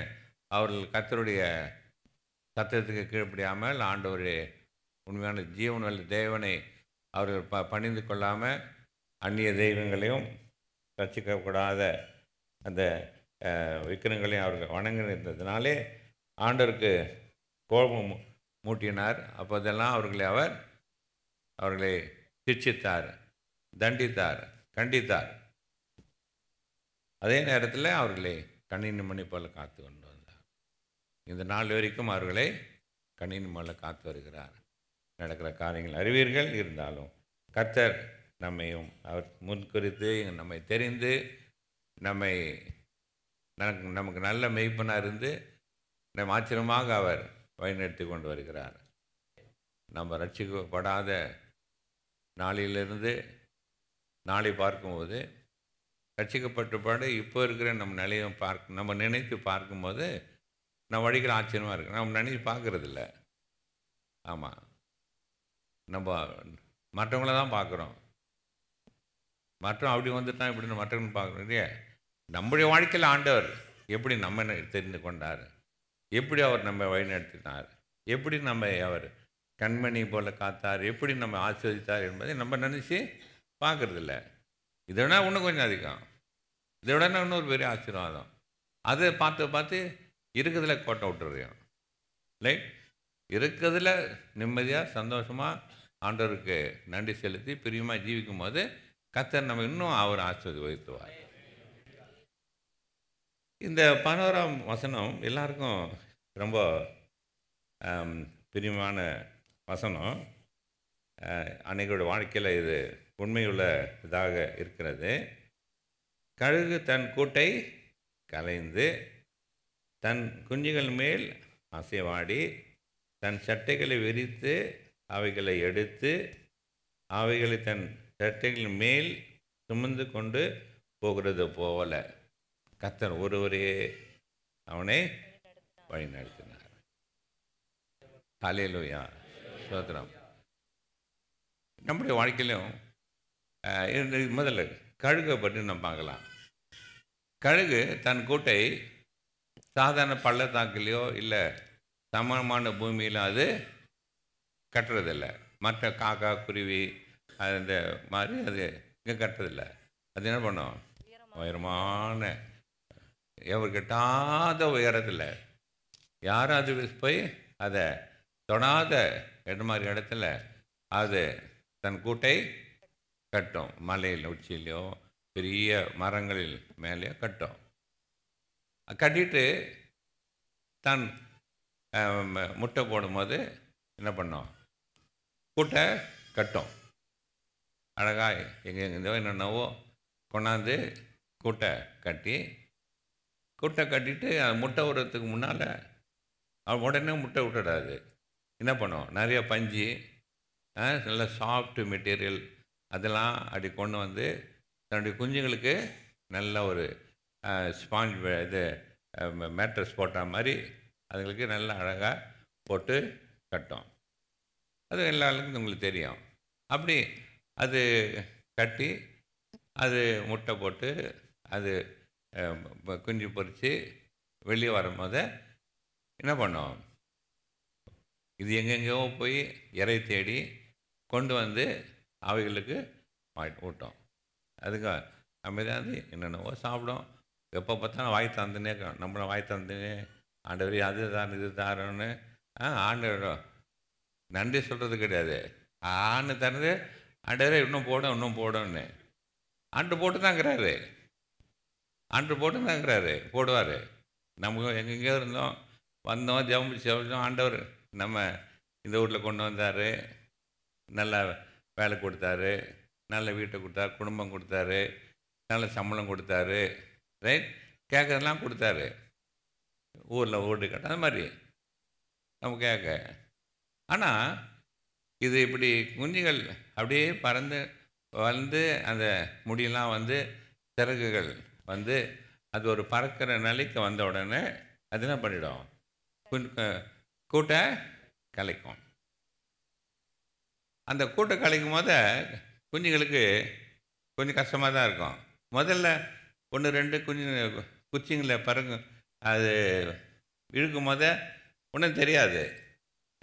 அவர்கள் கர்த்தருடைய சத்தத்துக்கு கீழ்ப்படியாமல் ஆண்டவருடைய உண்மையான ஜீவனுள்ள தேவனை அவர்கள் பணிந்து கொள்ளாமல் அந்நிய தெய்வங்களையும் ரட்சிக்கக்கூடாத அந்த விக்கிரங்களையும் அவர்கள் வணங்கினதுனாலே ஆண்டவருக்கு கோபம் மூட்டினார். அப்போதெல்லாம் அவர்களை சிட்சித்தார், தண்டித்தார், கண்டித்தார். அதே நேரத்தில் அவர்களை கண்ணின் மணி போல காத்து கொண்டு வந்தார். இந்த நாள் வரைக்கும் அவர்களை கண்ணின் போல காத்து வருகிறார். நடக்கிற காரியங்கள் அறிவீர்கள். இருந்தாலும் கர்த்தர் நம்மையும் அவர் முன்குறித்து நம்மை தெரிந்து நமக்கு நல்ல மெய்ப்பனாக இருந்து நம்ம ஆச்சரியமாக அவர் வழிநடத்தி கொண்டு வருகிறார். நம்ம ரட்சிக்கப்படாத நாளிலிருந்து நாளை பார்க்கும்போது ரட்சிக்கப்பட்ட பாடு இப்போ இருக்கிற நம்ம நிலையை நம்ம நினைத்து பார்க்கும்போது நம்ம வழிகள் ஆச்சரியமாக இருக்கு. நம்ம நினைத்து பார்க்கறதில்ல. ஆமாம், நம்ம மற்றவங்கள தான் பார்க்குறோம். அப்படி வந்துட்டான் இப்படின்னு மற்றவங்க பார்க்குறோம் இல்லையா? நம்முடைய வாழ்க்கையில் ஆண்டவர் எப்படி நம்ம தெரிந்து கொண்டார், எப்படி அவர் நம்ம வழிநடத்தினார், எப்படி நம்ம அவர் கண்மணி போல காத்தார், எப்படி நம்ம ஆஸ்வதித்தார் என்பதை நம்ம நினச்சி பார்க்குறதில்ல. இதை விட இன்னும் கொஞ்சம் அதிகம், இதை விட இன்னொரு பெரிய ஆசீர்வாதம். அதை பார்த்து இருக்கிறதுல கோட்டை விட்டுறோம். லைக் இருக்கிறதுல நிம்மதியாக சந்தோஷமாக ஆண்டவருக்கு நன்றி செலுத்தி பிரியமாக ஜீவிக்கும் போது கர்த்தர் நம்ம இன்னும் அவர் ஆசீர்வதித்துவார். இந்த 11ஆம் வசனம் எல்லாருக்கும் ரொம்ப பிரியமான வசனம். அன்னைகளோட வாழ்க்கையில் இது உண்மையுள்ள இதாக இருக்கிறது. கழுகு தன் கூட்டை கலைந்து தன் குஞ்சுகள் மேல் அசைவாடி தன் சட்டைகளை விரித்து அவைகளை எடுத்து அவைகளை தன் சட்டைகள் மேல் சுமந்து கொண்டு போகிறது போல கர்த்தர் ஒருவரே அவனை வழிநடத்தினார். ஹல்லேலூயா, ஸ்தோத்திரம். நம்முடைய வாழ்க்கையிலும் முதல்ல கழுகை பற்றி நம்ம பார்க்கலாம். கழுகு தன் கூட்டை சாதாரண பள்ளத்தாக்கிலையோ இல்லை சமமான பூமியிலும் அது கட்டுறதில்லை. மற்ற காக்கா குருவி அந்த மாதிரி அது இங்கே கட்டுறதில்லை. அது என்ன பண்ணும்? உயரமான எவர் கெட்டாத உயரத்தில் யாரும் அது போய் அதை தொடாத மாதிரி இடத்துல அது தன் கூட்டை கட்டும். மலையில் உச்சியிலையோ பெரிய மரங்களில் மேலேயோ கட்டும். கட்டிட்டு தான் முட்டை போடும்போது என்ன பண்ணோம், கூட்டை கட்டும். அழகாக எங்கே என்னென்னவோ கொண்டாந்து கூட்டை கட்டிட்டு முட்டை விடுறதுக்கு முன்னால் அவன் உடனே முட்டை விட்டுடாது. என்ன பண்ணும், நிறைய பஞ்சு, நல்ல சாஃப்ட் மெட்டீரியல் அதெல்லாம் அப்படி கொண்டு வந்து தன்னுடைய குஞ்சுங்களுக்கு நல்ல ஒரு ஸ்பாஞ்ச் இது மேட்ரஸ் போட்ட மாதிரி அதுங்களுக்கு நல்ல அழகாக போட்டு கட்டும். அது எல்லாருக்கும் உங்களுக்கு தெரியும். அப்படி அது கட்டி அது முட்டை போட்டு அது குஞ்சு பொறித்து வெளியே வரும்போது என்ன பண்ணோம், இது எங்கெங்கேயோ போய் இறை தேடி கொண்டு வந்து அவைகளுக்கு ஊட்டும். அதுக்கு நம்ம தான் என்னென்னவோ சாப்பிடும். எப்போ பார்த்தாலும் வாய் தந்துனே இருக்கணும். நம்மளும் வாய் தந்துனே ஆண்டவரே அது தான் இது தாரோன்னு ஆண்டவர் நன்றி சொல்கிறது கிடையாது. ஆண்டு தரது ஆண்டவரே இன்னும் போடும்னு ஆண்டு போட்டு தாங்கிறாரு. போடுவார். நமக்கு எங்கெங்கேயோ இருந்தோம், வந்தோம், ஜெபம் ஆண்டவர் நம்ம இந்த வீட்டில் கொண்டு வந்தார், நல்ல வேலை கொடுத்தாரு, நல்ல வீட்டை கொடுத்தாரு, குடும்பம் கொடுத்தாரு, நல்ல சம்பளம் கொடுத்தாரு, ரைட், கேட்கறதெல்லாம் கொடுத்தாரு. ஊரில் ஓட்டு கட்ட அது மாதிரி நம்ம கேட்க. ஆனால் இது இப்படி குஞ்சுகள் அப்படியே பறந்து வந்து அந்த முடியெல்லாம் வந்து சிறகுகள் வந்து அது ஒரு பறக்கிற நிலைக்கு வந்த உடனே அது என்ன பண்ணிடும், கூட்டை கலைக்கும். அந்த கூட்டை கலைக்கும் போது குஞ்சுங்களுக்கு கொஞ்சம் கஷ்டமாக தான் இருக்கும். முதல்ல 1-2 குச்சிங்களை பறக்கும், அது இழுக்கும் போது ஒன்றும் தெரியாது.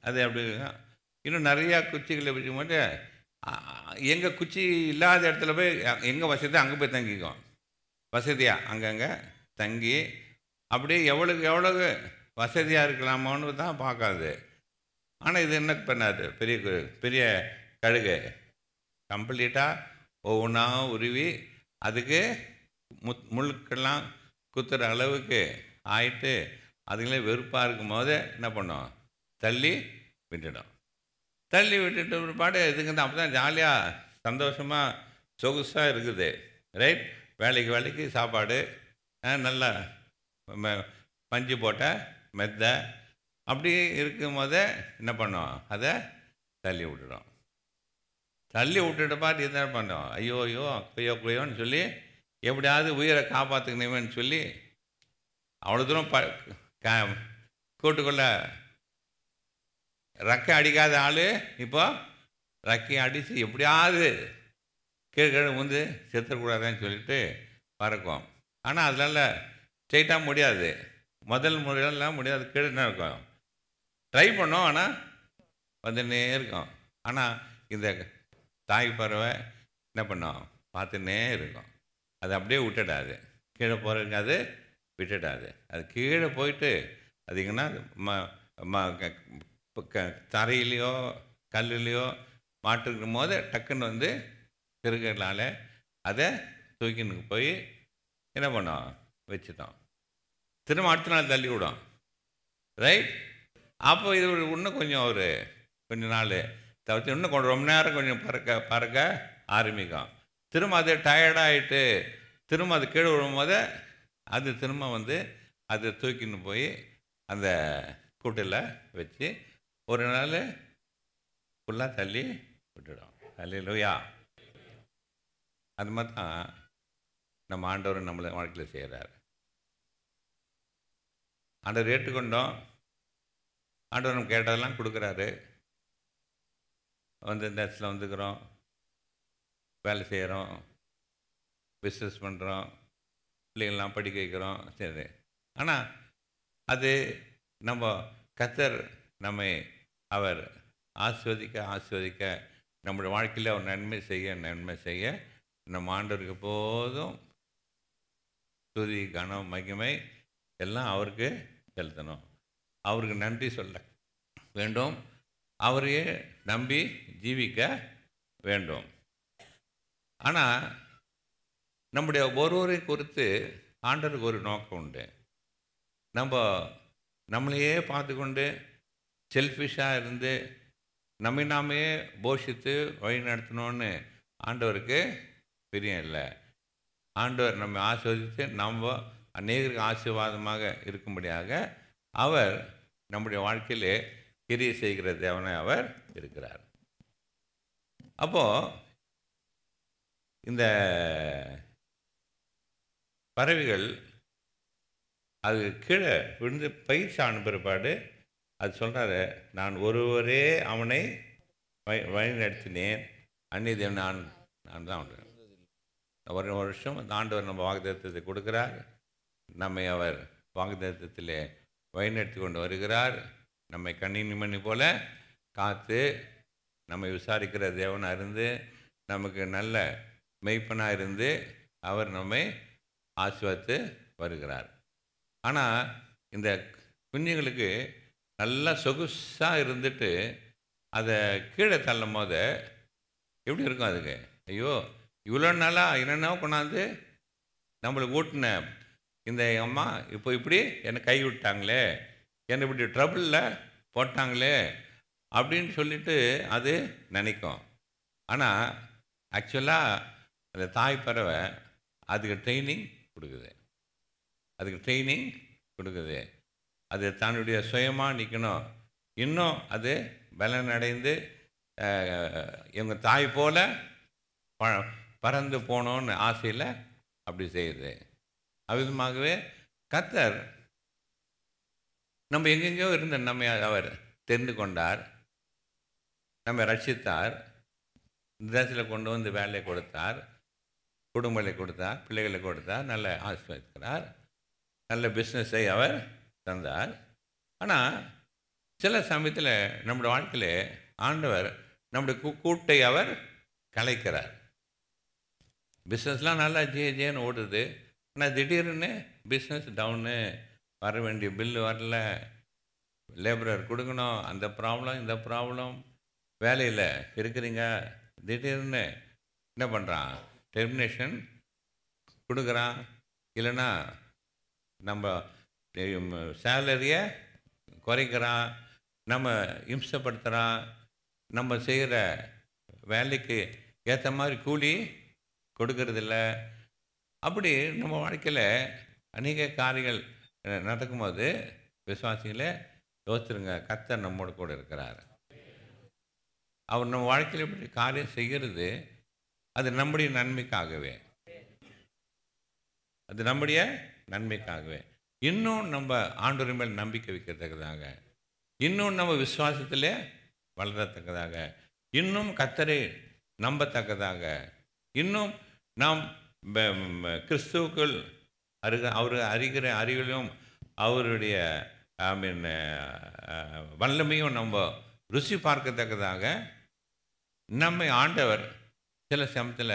அது அப்படி இன்னும் நிறையா குச்சிகளை பிடிக்கும் போது எங்கள் குச்சி இல்லாத இடத்துல போய் எங்கே வசதியோ அங்கே போய் தங்கிக்கும். வசதியாக அங்கங்கே தங்கி அப்படியே எவ்வளவு வசதியாக இருக்கலாமோன்னு தான் பார்க்காது. ஆனால் இது என்ன பண்ணாது, பெரிய கழுகு கம்ப்ளீட்டாக ஒவ்வொன்றா உருவி அதுக்கு முழுக்கெல்லாம் குத்துற அளவுக்கு ஆயிட்டு அதுங்களே வெறுப்பாக இருக்கும் போது என்ன பண்ணோம், தள்ளி விட்டுட்டு ஒரு பாடு இதுங்க தான். அப்போ தான் ஜாலியாக சந்தோஷமாக சொகுசாக இருக்குது, ரைட். வேலைக்கு சாப்பாடு, நல்லா பஞ்சு போட்ட மெத்தை அப்படி இருக்கும் போதே என்ன பண்ணோம், அதை தள்ளி விட்டுட்டு பாட்டு என்ன பண்ணோம், ஐயோன்னு சொல்லி எப்படியாவது உயிரை காப்பாற்றுக்கணுமேன்னு சொல்லி அவ்வளோ தூரம் கூட்டுக்குள்ள ரக்கை அடிக்காத ஆள் இப்போ ரக்கையை அடித்து எப்படியாவது கீழே வந்து செத்துக்கூடாதுன்னு சொல்லிட்டு பறக்கும். ஆனால் அதனால் ஸ்ட்ரெயிட்டாக முடியாது, முதல் முறையெல்லாம் முடியாது, கீழே தான் இருக்கும். ட்ரை பண்ணோம், ஆனால் வந்துன்னே இருக்கும். ஆனால் இந்த தாய் பறவை என்ன பண்ணோம், பார்த்துன்னே இருக்கும். அது அப்படியே விட்டுடாது, கீழே போகிறதுக்கு அது விட்டுடாது. அது கீழே போயிட்டு அதிகன்னா தரையிலையோ கல்லுலேயோ மாட்டிருக்கும் போது டக்குன்னு வந்து திருக்கலால் அதை தூக்கின்னு போய் என்ன பண்ணோம், வச்சுட்டோம். திரும்ப அடுத்த நாள் தள்ளி விடும், ரைட். அப்போ இது இன்னும் கொஞ்சம் நாள் தவிர்த்து இன்னும் ரொம்ப நேரம் கொஞ்சம் பறக்க ஆரம்பிக்கும். திரும்ப அது டயர்டாகிட்டு திரும்ப அது கீழே விழும்போது அது திரும்ப வந்து அதை தூக்கின்னு போய் அந்த கூட்டில் வச்சு ஒரு நாள் ஃபுல்லாக தள்ளி விட்டுடும். அல்லேலூயா. அது மாதிரி தான் நம்ம ஆண்டவர் நம்மளை வாழ்க்கையில் செய்கிறார். ஆண்டவர் ஏற்றுக்கொண்டோம், ஆண்டவர் நம்ம கேட்டதெல்லாம் கொடுக்குறாரு. வந்து இந்த இடத்துல வந்துக்கிறோம், வேலை செய்கிறோம், பிஸ்னஸ் பண்ணுறோம், பிள்ளைங்கள்லாம் படிக்க வைக்கிறோம், சரி. ஆனால் அது நம்ம கர்த்தர் நம்மை அவர் ஆஸ்வதிக்க நம்முடைய வாழ்க்கையில் அவர் நன்மை செய்ய நம்ம ஆண்டவருக்கு எப்போதும் துதி கனம் மகிமை எல்லாம் அவருக்கு செலுத்தணும். அவருக்கு நன்றி சொல்ல வேண்டும். அவரையே நம்பி ஜீவிக்க வேண்டும். ஆனால் நம்முடைய ஒருவரை குறித்து ஆண்டவருக்கு ஒரு நோக்கம் உண்டு. நம்மளையே பார்த்து கொண்டு செல்ஃபிஷாக இருந்து நம்மை நாமே போஷித்து வழி நடத்தணும்னு ஆண்டவருக்கு பிரியம் இல்லை. ஆண்டவர் நம்மை ஆசீர்வதித்து நம்ம அநேகருக்கு ஆசீர்வாதமாக இருக்கும்படியாக அவர் நம்முடைய வாழ்க்கையிலே கிரியை செய்கிற தேவனாய் அவர் இருக்கிறார். அப்போது இந்த பறவைகள் அது கீழே விழுந்து பயிற்சி ஆன பிற்பாடு அது சொல்கிறாரு, நான் ஒருவரே அவனை வழி நடத்தினேன், அந்நிய தேவன் நான் தான் ஒரு வருஷம் அந்த ஆண்டவர் நம்ம வாக்குத்தத்தத்தை கொடுக்குறார். நம்மை அவர் வாக்குத்தத்தத்திலே வழிநடத்தி கொண்டு வருகிறார். நம்மை கண்ணின் மணி போல காத்து நம்மை விசாரிக்கிற தேவனாக இருந்து நமக்கு நல்ல மெய்ப்பனாக இருந்து அவர் நம்மை ஆசீர்வதித்து வருகிறார். ஆனால் இந்த குஞ்சுங்களுக்கு நல்லா சொகுசாக இருந்துட்டு அதை கீழே தள்ளும் போது எப்படி இருக்கும் அதுக்கு? ஐயோ, இவ்வளோ நாளாக என்னென்ன கொண்டாந்து நம்மளுக்கு ஊட்டின இந்த அம்மா இப்போ இப்படி என்னை கை விட்டாங்களே, என்னை இப்படி ட்ரபிளில் போட்டாங்களே அப்படின்னு சொல்லிட்டு அது நினைக்கும். ஆனால் ஆக்சுவலாக அந்த தாய் பறவை அதுக்கு ட்ரைனிங் கொடுக்குது. அது தன்னுடைய சுயமாக நிற்கணும், இன்னும் அது பலன் அடைந்து எங்கள் தாய் போல் பறந்து போனோன்னு ஆசையில் அப்படி செய்யுது. அவ்விதமாகவே கர்த்தர் நம்ம எங்கெங்கேயோ இருந்த நம்மை அவர் தெரிந்து கொண்டார், நம்மை ரட்சித்தார், இந்த தேசத்தில் கொண்டு வந்து வேலையை கொடுத்தார், குடும்பங்களை கொடுத்தார், பிள்ளைகளை கொடுத்தார், நல்ல ஆசீர்வதிக்கிறார், நல்ல பிஸ்னஸை அவர் தந்தார். ஆனால் சில சமயத்தில் நம்முடைய வாழ்க்கையில் ஆண்டவர் நம்முடைய கூட்டை அவர் கலைக்கிறார். பிஸ்னஸ்லாம் நல்லா ஜேன்னு ஓடுது, ஆனால் திடீர்னு பிஸ்னஸ் டவுனு, வர வேண்டிய பில்லு வரல, லேபரர் கொடுக்கணும், அந்த ப்ராப்ளம் இந்த ப்ராப்ளம், வேலையில் இருக்கிறீங்க, திடீர்னு என்ன பண்ணுறான், டெர்மினேஷன் கொடுக்குறான், இல்லைன்னா நம்ம சேலரியை குறைக்கிறான், நம்ம இம்சப்படுத்துகிறான், நம்ம செய்கிற வேலைக்கு ஏற்ற மாதிரி கூலி கொடுக்கறதில்ல. அப்படி நம்ம வாழ்க்கையில் அநேக காரியங்கள் நடக்கும்போது விசுவாசிகளே யோசிச்சுருங்க, கர்த்தர் நம்மோடு கூட இருக்கிறார். அவர் நம்ம வாழ்க்கையில் இப்படி காரியம் செய்கிறது அது நம்முடைய நன்மைக்காகவே, இன்னும் நம்ம ஆண்டவர் மேல் நம்பிக்கை வைக்கத்தக்கதாக, இன்னும் நம்ம விசுவாசத்திலே வளரத்தக்கதாக, இன்னும் கர்த்தரை நம்பத்தக்கதாக, இன்னும் நாம் கிறிஸ்துவுக்குள் அவர் அறிகிற அறிவிலும் அவருடைய வல்லமையும் நம்ம ருசி பார்க்கத்தக்கதாக நம்மை ஆண்டவர் சில சமயத்தில்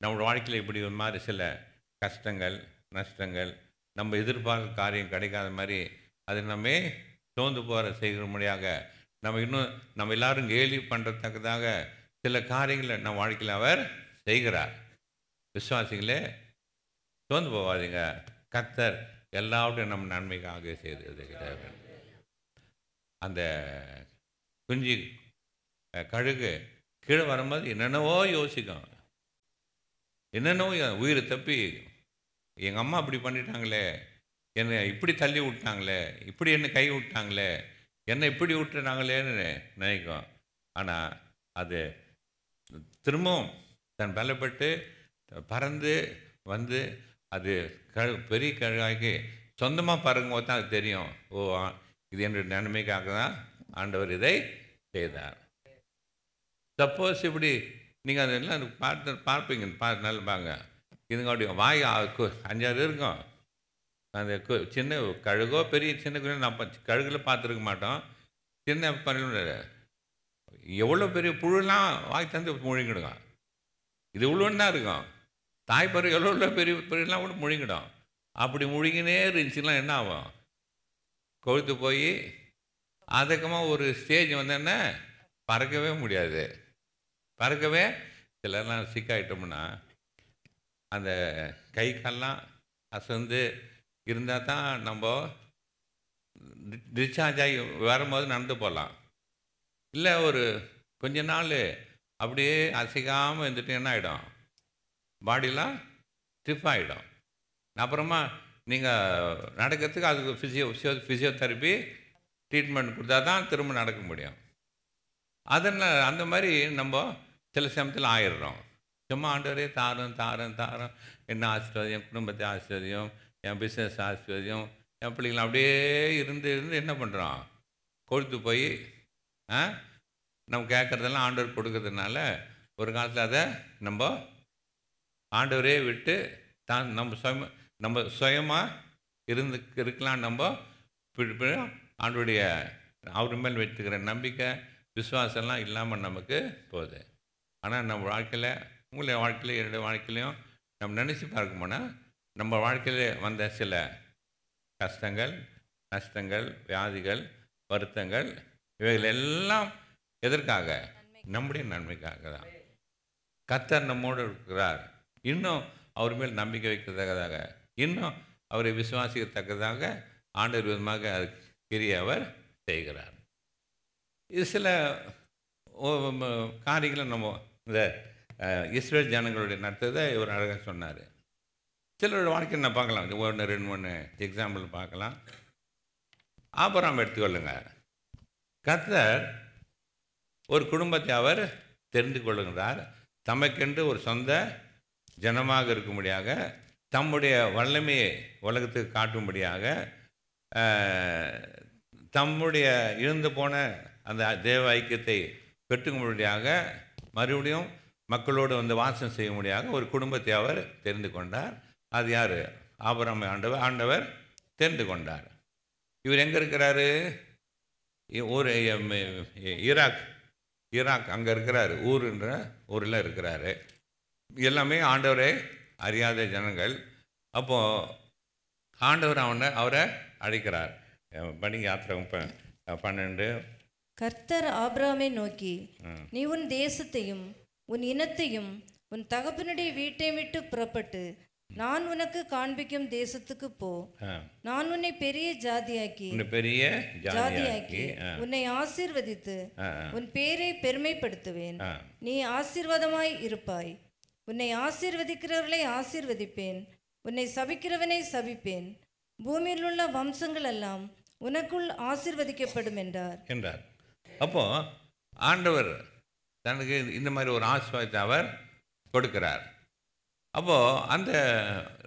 நம்மளோட வாழ்க்கையில் இப்படி ஒரு மாதிரி சில கஷ்டங்கள் நஷ்டங்கள் நம்ம எதிர்பார்க்க காரியம் கிடைக்காத மாதிரி அது நம்ம சோர்ந்து போகிற செய்கிற முடியாக நம்ம எல்லாரும் கேலி பண்ணுறத்தக்கதாக சில காரியங்களை நம்ம வாழ்க்கையில் அவர் செய்கிறார். விசுவாசிகளே சோர்ந்து போகாதீங்க, கர்த்தர் எல்லாவற்றையும் நம்ம நன்மைக்காக செய்திருக்கிறார். அந்த குஞ்சு கழுகு கீழே வரும்போது என்னென்னவோ யோசிக்கும், உயிரை தப்பி எங்கள் அம்மா இப்படி பண்ணிட்டாங்களே, என்னை இப்படி தள்ளி விட்டாங்களே, இப்படி என்னை கை விட்டாங்களே, என்னை இப்படி விட்டுறாங்களேன்னு நினைக்கும். ஆனால் அது திரும்பவும் தன் பலப்பட்டு பறந்து வந்து அது பெரிய கழுகாக்கி சொந்தமாக பறக்கும்போது தான் அது தெரியும், ஓ இது என்னுடைய நன்மைக்காக தான் ஆண்டவர் இதை செய்தார். சப்போஸ் இப்படி நீங்கள் அதெல்லாம் பார்ப்பீங்க, நல்லா பாங்க, இதுங்க அப்படி வாய் 5-6 இருக்கும். அந்த சின்ன கழுகோ பெரிய சின்ன கழுகு நம்ம கழுகில் பார்த்துருக்க மாட்டோம். சின்ன பறவை எவ்வளோ பெரிய புழுலாம் வாய் தந்து முழுங்கிடுங்க. இது இவ்வளோன்னு தான் இருக்கும். தாய்ப்பறவை எவ்வளோ பெரிய பெரியலாம் கூட முழுங்கிடும். அப்படி முழுகினே இருந்துச்சுன்னா என்ன ஆகும்? கொழுத்து போய் அதுக்கமாக ஒரு ஸ்டேஜ் வந்தோன்னா பறக்கவே முடியாது. பறக்கவே சிலர்லாம் சிக்காயிட்டோம்னா அந்த கை கால்லாம் அசந்து இருந்தால் தான் நம்ம டிஸ்சார்ஜ் ஆகி வரும்போது நடந்து போகலாம். இல்லை ஒரு கொஞ்ச நாள் அப்படியே அசைக்காமல் இருந்துட்டு என்ன ஆகிடும்? பாடிலாம் ஸ்டிஃப் ஆகிடும். அப்புறமா நீங்கள் நடக்கிறதுக்கு அதுக்கு ஃபிசியோதெரப்பி ட்ரீட்மெண்ட் கொடுத்தா தான் திரும்ப நடக்க முடியும். அதனால் அந்த மாதிரி நம்ம சில சமயத்தில் ஆயிடுறோம். சும்மா ஆண்டவரே தாரம் தாரம் தாரம், என்ன ஆசீர்வாதம், என் குடும்பத்தை ஆசீர்வாதம், என் பிஸ்னஸ் ஆசீர்வாதம், என் பிள்ளைங்களை அப்படியே இருந்து இருந்து என்ன பண்ணுறோம்? கொழுத்து போய் நம்ம கேட்குறதெல்லாம் ஆண்டவர் கொடுக்கறதுனால ஒரு காலத்தில் அதை நம்ம ஆண்டவரே விட்டு தான் நம்ம சுயமாக இருக்கலாம். நம்ம ஆண்டவருடைய அவர் மேல் வச்சுக்கிற நம்பிக்கை விசுவாசம்லாம் இல்லாமல் நமக்கு போகுது. ஆனால் நம்ம வாழ்க்கையில், உங்களுடைய வாழ்க்கையில், என்னுடைய வாழ்க்கையிலையும் நம்ம நினச்சி பார்க்கணும்னா நம்ம வாழ்க்கையில் வந்த சில கஷ்டங்கள், நஷ்டங்கள், வியாதிகள், வருத்தங்கள், இவைகள் எல்லாம் எதற்காக? நம்முடைய நன்மைக்காக தான். கர்த்தர் நம்மோடு இருக்கிறார். இன்னும் அவர் மேல் நம்பிக்கை வைக்கத்தக்கதாக, இன்னும் அவரை விசுவாசிக்கத்தக்கதாக ஆண்டவர் விதமாக கிரியை அவர் செய்கிறார். இது சில காரியங்களை நம்ம இந்த இஸ்ரேல் ஜனங்களுடைய நடத்ததை இவர் அழகாக சொன்னார். சிலரோட வாழ்க்கையை நான் பார்க்கலாம். 1-2-3 எக்ஸாம்பிள் பார்க்கலாம். ஆபிரகாம் எடுத்துக்கொள்ளுங்க. கர்த்தர் ஒரு குடும்பத்தை அவர் தெரிந்து கொள்ளுகிறார். தமக்கென்று ஒரு சொந்த ஜனமாக இருக்கும்படியாக, தம்முடைய வல்லமையை உலகத்துக்கு காட்டும்படியாக, தம்முடைய இழந்து போன அந்த தேவ ஐக்கியத்தை பெற்றுக்கும்படியாக, மறுபடியும் மக்களோடு வந்து வாசம் செய்ய முடியாக ஒரு குடும்பத்தை அவர் தெரிந்து கொண்டார். அது யார்? ஆபிரகாம் ஆண்டவர் தெரிந்து கொண்டார். இவர் எங்கே இருக்கிறாரு? ஒரு ஈராக் அங்கே இருக்கிறாரு. ஊருன்ற ஊரில் இருக்கிறாரு. எல்லாமே ஆண்டவரை அறியாத ஜனங்கள். அப்போது ஆண்டவர் அவரை அழைக்கிறார். பணி யாத்திரை 12. கர்த்தர் ஆபிரகாமை நோக்கி, நீ உன் தேசத்தையும் உன் இனத்தையும் உன் தகப்பனுடைய வீட்டை விட்டு புறப்பட்டு நான் உனக்கு காண்பிக்கும் தேசத்துக்கு போ. நான் உன்னை பெரிய ஜாதியாக்கி உன்னை ஆசீர்வதித்து உன் பேரை பெருமைப்படுத்துவேன். நீ ஆசீர்வாதமாய் இருப்பாய். உன்னை ஆசீர்வதிக்கிறவர்களை ஆசீர்வதிப்பேன், உன்னை சபிக்கிறவனை சபிப்பேன். பூமியில் உள்ள வம்சங்கள் எல்லாம் உனக்குள் ஆசீர்வதிக்கப்படும் என்றார். அப்போ ஆண்டவர் தனக்கு இந்த மாதிரி ஒரு ஆசீர்வாதத்தை அவர் கொடுக்கிறார். அப்போது அந்த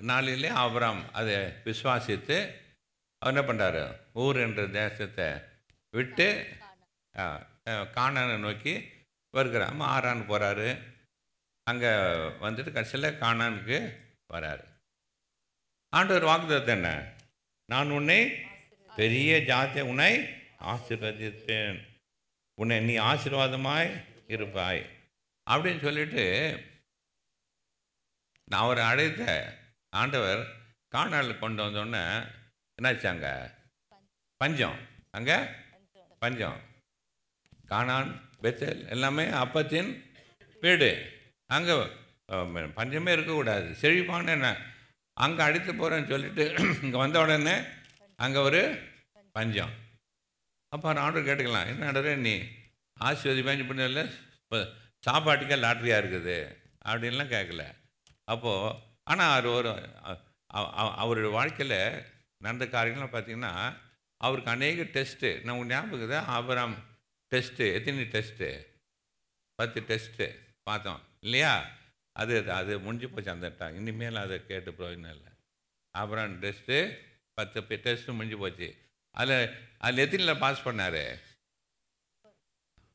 நாளிலே ஆபிரகாம் அதை விசுவாசித்து அவர் என்ன பண்ணுறாரு? ஊர் என்ற தேசத்தை விட்டு கானானை நோக்கி வருகிறார். ஆரான் போகிறாரு. அங்கே வந்துட்டு கடைசியில் கானானுக்கு வராரு. ஆண்டவர் வாக்குத்தத்தம் என்ன? நான் உன்னை பெரிய ஜாதியை உன்னை ஆசீர்வதிப்பேன், உன்னை நீ ஆசீர்வாதமாய் இருப்பாய் அப்படின்னு சொல்லிட்டு நான் அவரை அழைத்த ஆண்டவர் கானானில் கொண்டு வந்தோடனே என்னாச்சு? அங்கே பஞ்சம். அங்கே பஞ்சம். கானான், பெத்தேல் எல்லாமே அப்பத்தின் வீடு. அங்கே பஞ்சமே இருக்கக்கூடாது, செழிப்பான என்ன அங்கே அடித்து போகிறேன்னு சொல்லிட்டு இங்கே வந்த உடனே அங்கே ஒரு பஞ்சம். அப்போ ஆண்டவர் கேட்டுக்கலாம், என்ன ஆண்டவரே நீ ஆசீர்வதிப்பேன் பண்ணல, இப்போ சாப்பாட்டுக்கே லாட்ரியாக இருக்குது அப்படின்லாம் கேட்கல. அப்போது ஆனால் அவருடைய வாழ்க்கையில் நடந்த காரியங்கள்லாம் பார்த்திங்கன்னா அவருக்கு அநேக டெஸ்ட்டு. நம்ம ஞாபகம் தான் ஆபிரகாம் டெஸ்ட்டு. எத்தனை டெஸ்ட்டு? 10 டெஸ்ட்டு பார்த்தோம் இல்லையா? அது முடிஞ்சு போச்சு. அந்த இனிமேல் அதை கேட்டு பிரயோஜனம் இல்லை. ஆபிரகாம் டெஸ்ட்டு 10 டெஸ்ட்டு முடிஞ்சு போச்சு. அதில் எத்தனையில் பாஸ் பண்ணார்?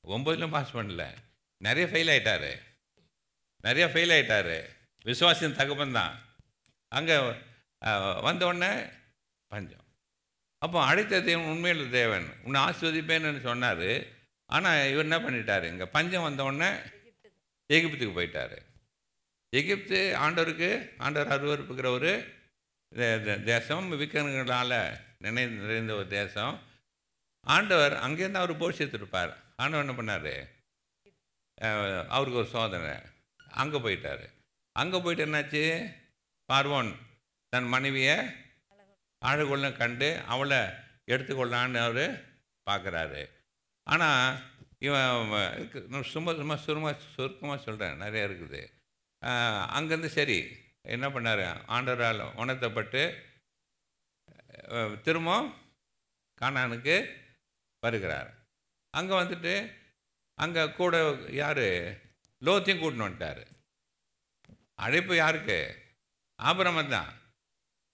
9லும் பாஸ் பண்ணல. நிறைய ஃபெயில் ஆகிட்டார். விசுவாசின் தகப்பன் தான். அங்கே வந்தவுடனே பஞ்சம். அப்போ அழைத்த தேவன் உண்மையில் தேவன் உன்னை ஆசீர்வதிப்பேன்னு சொன்னார். ஆனால் இவர் என்ன பண்ணிட்டார்? இங்கே பஞ்சம் வந்தவுடனே எகிப்துக்கு போயிட்டார். எகிப்து ஆண்டவர் அருவருப்புக்கிற ஒரு தேசம் விக்கிரகங்களால் நிறைந்த ஒரு தேசம். ஆண்டவர் அங்கேருந்து அவர் போஷித்திருப்பார். ஆண்டவர் என்ன பண்ணார், அவருக்கு ஒரு சோதனை. அங்கே போயிட்டார். அங்கே போயிட்டு என்னாச்சு, பார்வோன் தன் மனைவியை அழகுள்ள கண்டு அவளை எடுத்துக்கொள்ளான்னு அவர் பார்க்குறாரு. ஆனால் இவன் சுருக்கமாக சொல்கிறேன், நிறைய இருக்குது. அங்கேருந்து சரி என்ன பண்ணார், ஆண்டவரால் உணர்த்தப்பட்டு திரும்ப கானானுக்கு வருகிறார். அங்கே வந்துட்டு அங்கே கூட யார், லோத்தையும் கூட்டின்னு வந்துட்டார். அழைப்பு யாருக்கு, ஆபிரகாம் தான்.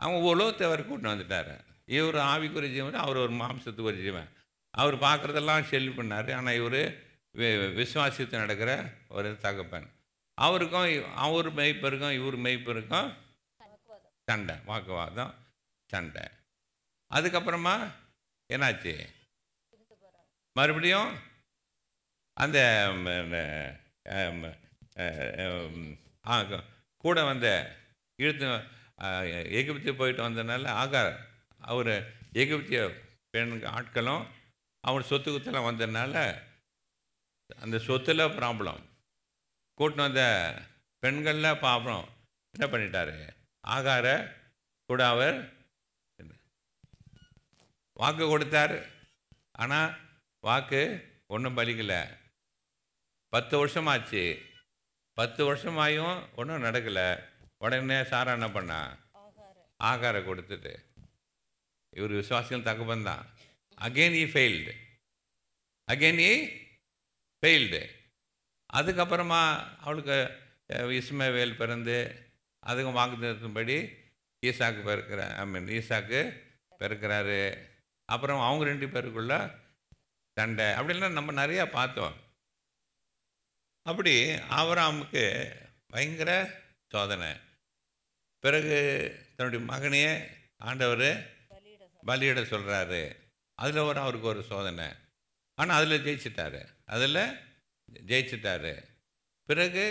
அவங்க லோத்தை அவர் கூட்டின்னு வந்துட்டார். இவர் ஆவிக்குரிய ஜீவன், அவர் ஒரு மாம்சத்துக்கு ஒரு ஜீவன். அவர் பார்க்குறதெல்லாம் செல்வி பண்ணார். ஆனால் இவர் விசுவாசித்து நடக்கிற ஒரு தகப்பன். அவருக்கும் அவர் மெய்ப்பருக்கும் இவர் மெய்ப்பருக்கும் சண்டை, வாக்குவாதம், சண்டை. அதுக்கப்புறமா என்னாச்சு, மறுபடியும் அந்த கூட வந்த இழுத்து எகிப்திய போயிட்டு வந்ததுனால ஆகார் அவர் எகிப்திய பெண்ணுக்கு ஆட்களும் அவர் சொத்து குத்தெல்லாம் வந்ததுனால அந்த சொத்தில் ப்ராப்ளம், கூட்டின்னு வந்த பெண்களில் ப்ராப்ளம். என்ன பண்ணிட்டாரு, ஆகார கூட அவர் வாக்கு கொடுத்தார். ஆனால் வாக்கு ஒன்றும் பலிக்கலை. 10 வருஷமாச்சு. 10 வருஷமாயும் ஒன்றும் நடக்கலை. உடனே சாரா என்ன பண்ணா, ஆகாரை கொடுத்துட்டு, இவர் விசுவாசிகள் தகப்பன் தான். அகெயின் ஈ ஃபெயில்டு. அதுக்கப்புறமா அவளுக்கு இஸ்மவேல் பிறந்து அதுக்கும் வாக்குத்தத்தபடி ஈசாக்கு பிறக்கிறாரு. அப்புறம் அவங்க 2 பேருக்குள்ள சண்டை. அப்படின்லாம் நம்ம நிறையா பார்த்தோம். அப்படி ஆபிரகாமுக்கு பயங்கர சோதனை. பிறகு தன்னுடைய மகனையே ஆண்டவர் பலியிட சொல்கிறாரு. அதில் அவருக்கு ஒரு சோதனை. ஆனால் அதில் ஜெயிச்சிட்டாரு. பிறகு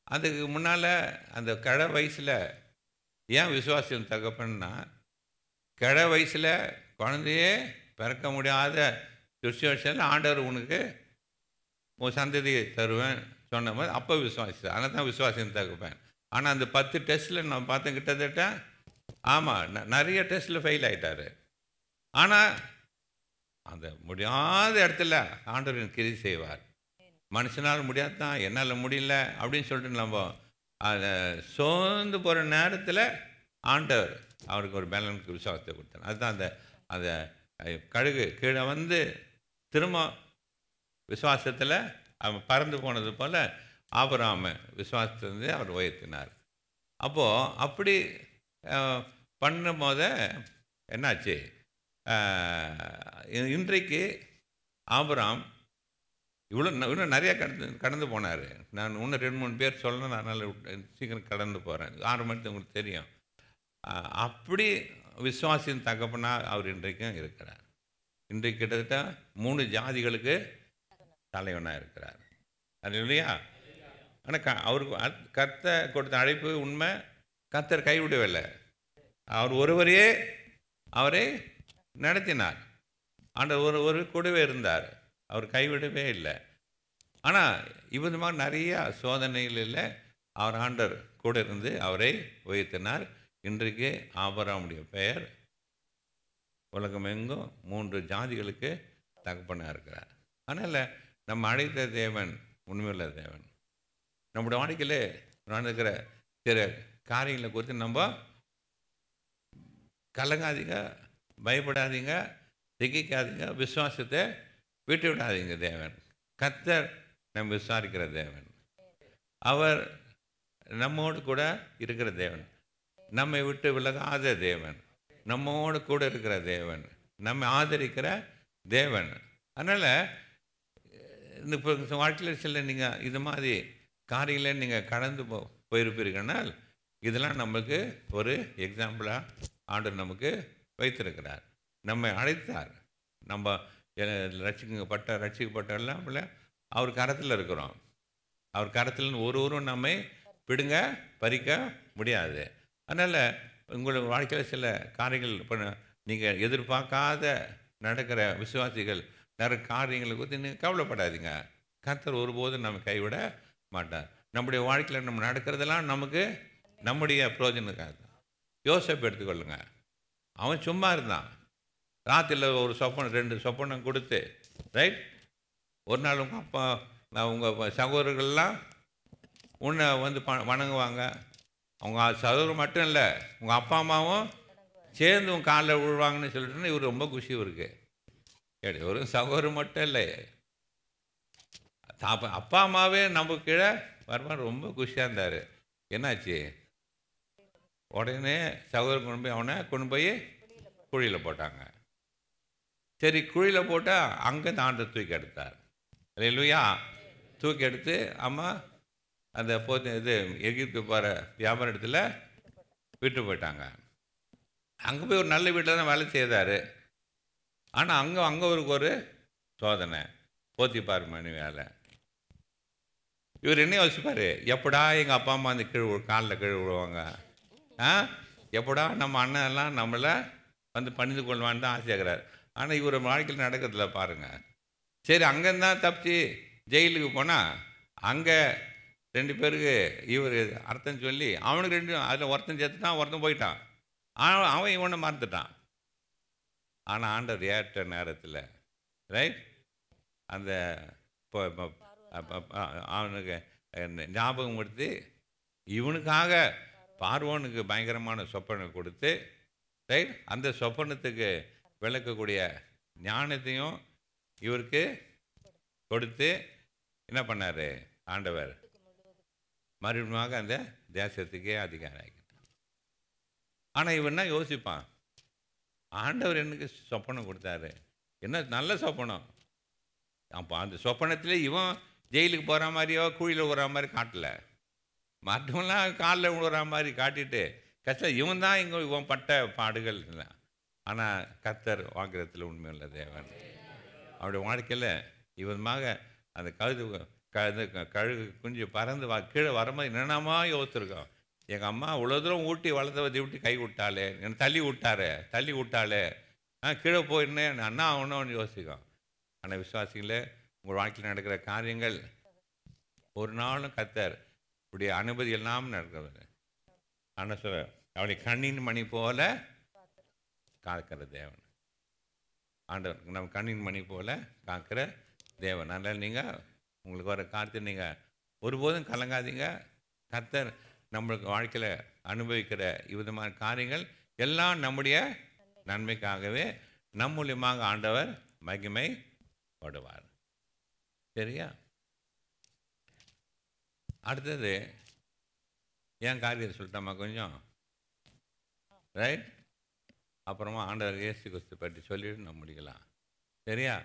அதுக்கு முன்னால் அந்த கடை வயசில் ஏன் விசுவாசியம் தகப்பன்னா, கடை வயசில் குழந்தையே பிறக்க முடியாத சுச்சுவேஷனில் ஆண்டவர் உனக்கு உன் சந்ததியை தருவேன் சொன்ன மாதிரி அப்போ விசுவாசி. அதனால் தான் விசுவாசியம் தகப்பேன். ஆனால் அந்த 10 டெஸ்ட்டில் நான் பார்த்தேன், கிட்டத்தட்ட ஆமாம் நிறைய டெஸ்ட்டில் ஃபெயில் ஆகிட்டார். ஆனால் அந்த முடியாத இடத்துல ஆண்டவர் கிரி செய்வார். மனுஷனால் முடியாதான், என்னால் முடியல அப்படின்னு சொல்லிட்டு நம்ம அதை சோர்ந்து போகிற நேரத்தில் ஆண்டவர் அவருக்கு ஒரு பேலனுக்கு விசுவாசத்தை கொடுத்தார். அதுதான் அந்த கழுகு கீழே வந்து திரும்ப விசுவாசத்தில் அவன் பறந்து போனது போல் ஆபிரகாம் விசுவாசத்திலிருந்து அவர் உயர்த்தினார். அப்போது அப்படி பண்ணும் போது என்னாச்சு, இன்றைக்கு ஆபிரகாம் இன்னும் நிறையா கடந்து போனார். நான் இன்னும் 2-3 பேர் சொல்லணும், அதனால் சீக்கிரம் கடந்து போகிறேன். 6 மணிக்கு உங்களுக்கு தெரியும். அப்படி விசுவாசின் தகப்பனா அவர் இன்றைக்கும் இருக்கிறார். இன்றைக்கு கிட்டத்தட்ட 3 ஜாதிகளுக்கு தலைவனாக இருக்கிறார். அது இல்லையா? ஆனால் அவருக்கு கர்த்தர் கொடுத்த அழைப்பு உண்மை. கர்த்தர் கைவிடவில்லை. அவர் ஒருவரையே அவரை நடத்தினார். ஆண்டவர் ஒரு கூடவே இருந்தார். அவர் கைவிடவே இல்லை. ஆனால் இவ்விதமாக நிறையா சோதனைகளில் அவர் ஆண்டவர் கூட இருந்து அவரை உயர்த்தினார். இன்றைக்கு ஆபிரகாமுடைய பெயர் உலகமெங்கும் 3 ஜாதிகளுக்கு தகப்பனாக இருக்கிறார். அதனால் நம்ம அழைத்த தேவன் உண்மையுள்ள தேவன். நம்முடைய வாழ்க்கையில் நடக்கிற சில காரியங்களை குறித்து நம்ம கலங்காதீங்க, பயப்படாதீங்க, திகைக்காதீங்க, விசுவாசத்தை விட்டு விடாதீங்க. தேவன் கர்த்தர் நம்ம விசாரிக்கிற தேவன். அவர் நம்மோடு கூட இருக்கிற தேவன், நம்மை விட்டு விலகாத தேவன், நம்மோடு கூட இருக்கிற தேவன், நம்மை ஆதரிக்கிற தேவன். அதனால் இந்த இப்போ வாழ்க்கையில் சில நீங்கள் இது மாதிரி காரியங்களை நீங்கள் கடந்து போயிருப்பீர்கள்னால் இதெல்லாம் நம்மளுக்கு ஒரு எக்ஸாம்பிளாக ஆண்டவர் நமக்கு வைத்திருக்கிறார். நம்மை அழைத்தார். நம்ம ரட்சிக்கப்பட்டெல்லாம் அவர் கரத்தில் இருக்கிறோம். அவர் கரத்தில் ஒருவரும் நம்மை பிடுங்க பறிக்க முடியாது. அதனால் உங்கள் வாழ்க்கையில் சில காரியங்கள் இப்போ நீங்கள் எதிர்பார்க்காத நடக்கிற விசுவாசிகள் நிறைய காரியங்களை குறித்து நீங்கள் கவலைப்படாதீங்க. கர்த்தர் ஒருபோதும் நம்ம கைவிட மாட்டார். நம்முடைய வாழ்க்கையில் நம்ம நடக்கிறதெல்லாம் நமக்கு நம்முடைய பிரயோஜனக்காக. யோசேப்பு எடுத்துக்கொள்ளுங்க. அவன் சும்மா இருந்தான். ராத்திரியில் ஒரு சொப்பனம் 2 சொப்பனம் கொடுத்து, ரைட், ஒரு நாள் உங்கள் அப்பா உங்கள் சகோதரர்கள்லாம் உன்னை வந்து வணங்குவாங்க. அவங்க சகோதரர் மட்டும் இல்லை, உங்கள் அப்பா அம்மாவும் சேர்ந்து உன் காலில் விழுவாங்கன்னு சொல்லிட்டுன்னு இவர் ரொம்ப குஷி இருக்கு. ஒரு சகோதரர் மட்டும் இல்லை, அப்பா அம்மாவே நம்ம கீழே வருவார். ரொம்ப குஷியாக இருந்தார். என்னாச்சு? உடனே சகோதரர் கொண்டு போய் குழியில் போட்டாங்க. சரி, குழியில் போட்டால் அங்கே ஆண்டவர் தூக்கி எடுத்தார். இல்லையா? தூக்கி எடுத்து அம்மா அந்த இது எகிப்து போகிற வியாபார இடத்துல விட்டு போயிட்டாங்க. அங்கே போய் ஒரு நல்ல வீட்டில் தான் வேலை செய்தார். ஆனால் அங்கே ஒரு சோதனை. போத்திபார் மணி வேலை. இவர் என்ன யோசிப்பார்? எப்படா எங்கள் அப்பா அம்மா அந்த காலில் கீழே விடுவாங்க, எப்படா நம்ம அண்ணன் எல்லாம் நம்மளை வந்து பணிந்து கொள்வான்னு தான் ஆசையாகிறார். ஆனால் இவர் வாழ்க்கையில் நடக்கிறதுல பாருங்கள். சரி, அங்கேருந்தான் தப்பிச்சு ஜெயிலுக்கு போனால் அங்கே 2 பேருக்கு இவர் அர்த்தம் சொல்லி அவனுக்கு 2 அதில் ஒருத்தன் சேர்த்துட்டான், ஒருத்தன் போயிட்டான். அவன் இவனை மறந்துட்டான். ஆனால் ஆண்டவர் ஏற்ற நேரத்தில், ரைட், அந்த அவனுக்கு ஞாபகம் கொடுத்து இவனுக்காக பார்வோனுக்கு பயங்கரமான சொப்பனை கொடுத்து, ரைட், அந்த சொப்பனத்துக்கு விளக்கக்கூடிய ஞானத்தையும் இவருக்கு கொடுத்து என்ன பண்ணார் ஆண்டவர்? மறுபடியும் அந்த தேசத்துக்கே அதிகாரம் ஆகிட்டான். ஆனால் இவன் என்ன யோசிப்பான்? ஆண்டவர் எனக்கு சொப்பனம் கொடுத்தாரு, என்ன நல்ல சொப்பனம். அப்போ அந்த சொப்பனத்திலே இவன் ஜெயிலுக்கு போகிற மாதிரியோ குழியில் விடுற மாதிரி காட்டல, மற்றவங்களாம் காலில் விடுற மாதிரி காட்டிட்டு கஷ்டம் இவன் தான் இவன் பட்ட பாடுகள் இல்லை. ஆனால் கர்த்தர் வாக்குறத்தில் உண்மையுள்ள தேவன். அவருடைய வாழ்க்கையில் இவன்மாக அந்த கழுகு குஞ்சு பறந்து கீழே வரும்போது என்னென்னமா யோசிச்சிருக்கோம். எங்கள் அம்மா இவ்வளோ தூரம் ஊட்டி வளர்த்தவதை விட்டு கை விட்டாலே, என்னை தள்ளி விட்டாலே, கீழே போயிருந்தேன் அண்ணா ஆகணும்னு யோசிக்கும். ஆனால் விசுவாசிகளே, உங்கள் வாழ்க்கையில் நடக்கிற காரியங்கள் ஒரு நாளும் கர்த்தர் இப்படி அனுமதி எல்லாம் நடக்கிறது. ஆனால் சொல்ல அவருடைய கண்ணின் மணி போல காக்கிற தேவன் ஆண்டவர். நம்ம கண்ணின் மணி போல காக்கிற தேவன். அதனால் நீங்கள் உங்களுக்கு வர காரியத்தை நீங்கள் ஒருபோதும் கலங்காதீங்க. கர்த்தர் நம்மளுக்கு வாழ்க்கையில் அனுபவிக்கிற இவ்விதமான காரியங்கள் எல்லாம் நம்முடைய நன்மைக்காகவே நம் மூலியமாக ஆண்டவர் மகிமை படுவார். சரியா? அடுத்தது என் காரியத்தை சொல்லிட்டோமா கொஞ்சம், ரைட்? அப்புறமா ஆண்டவர் இயேசு கிறிஸ்து பற்றி சொல்லிட்டு நம்ம முடிக்கலாம். சரியா?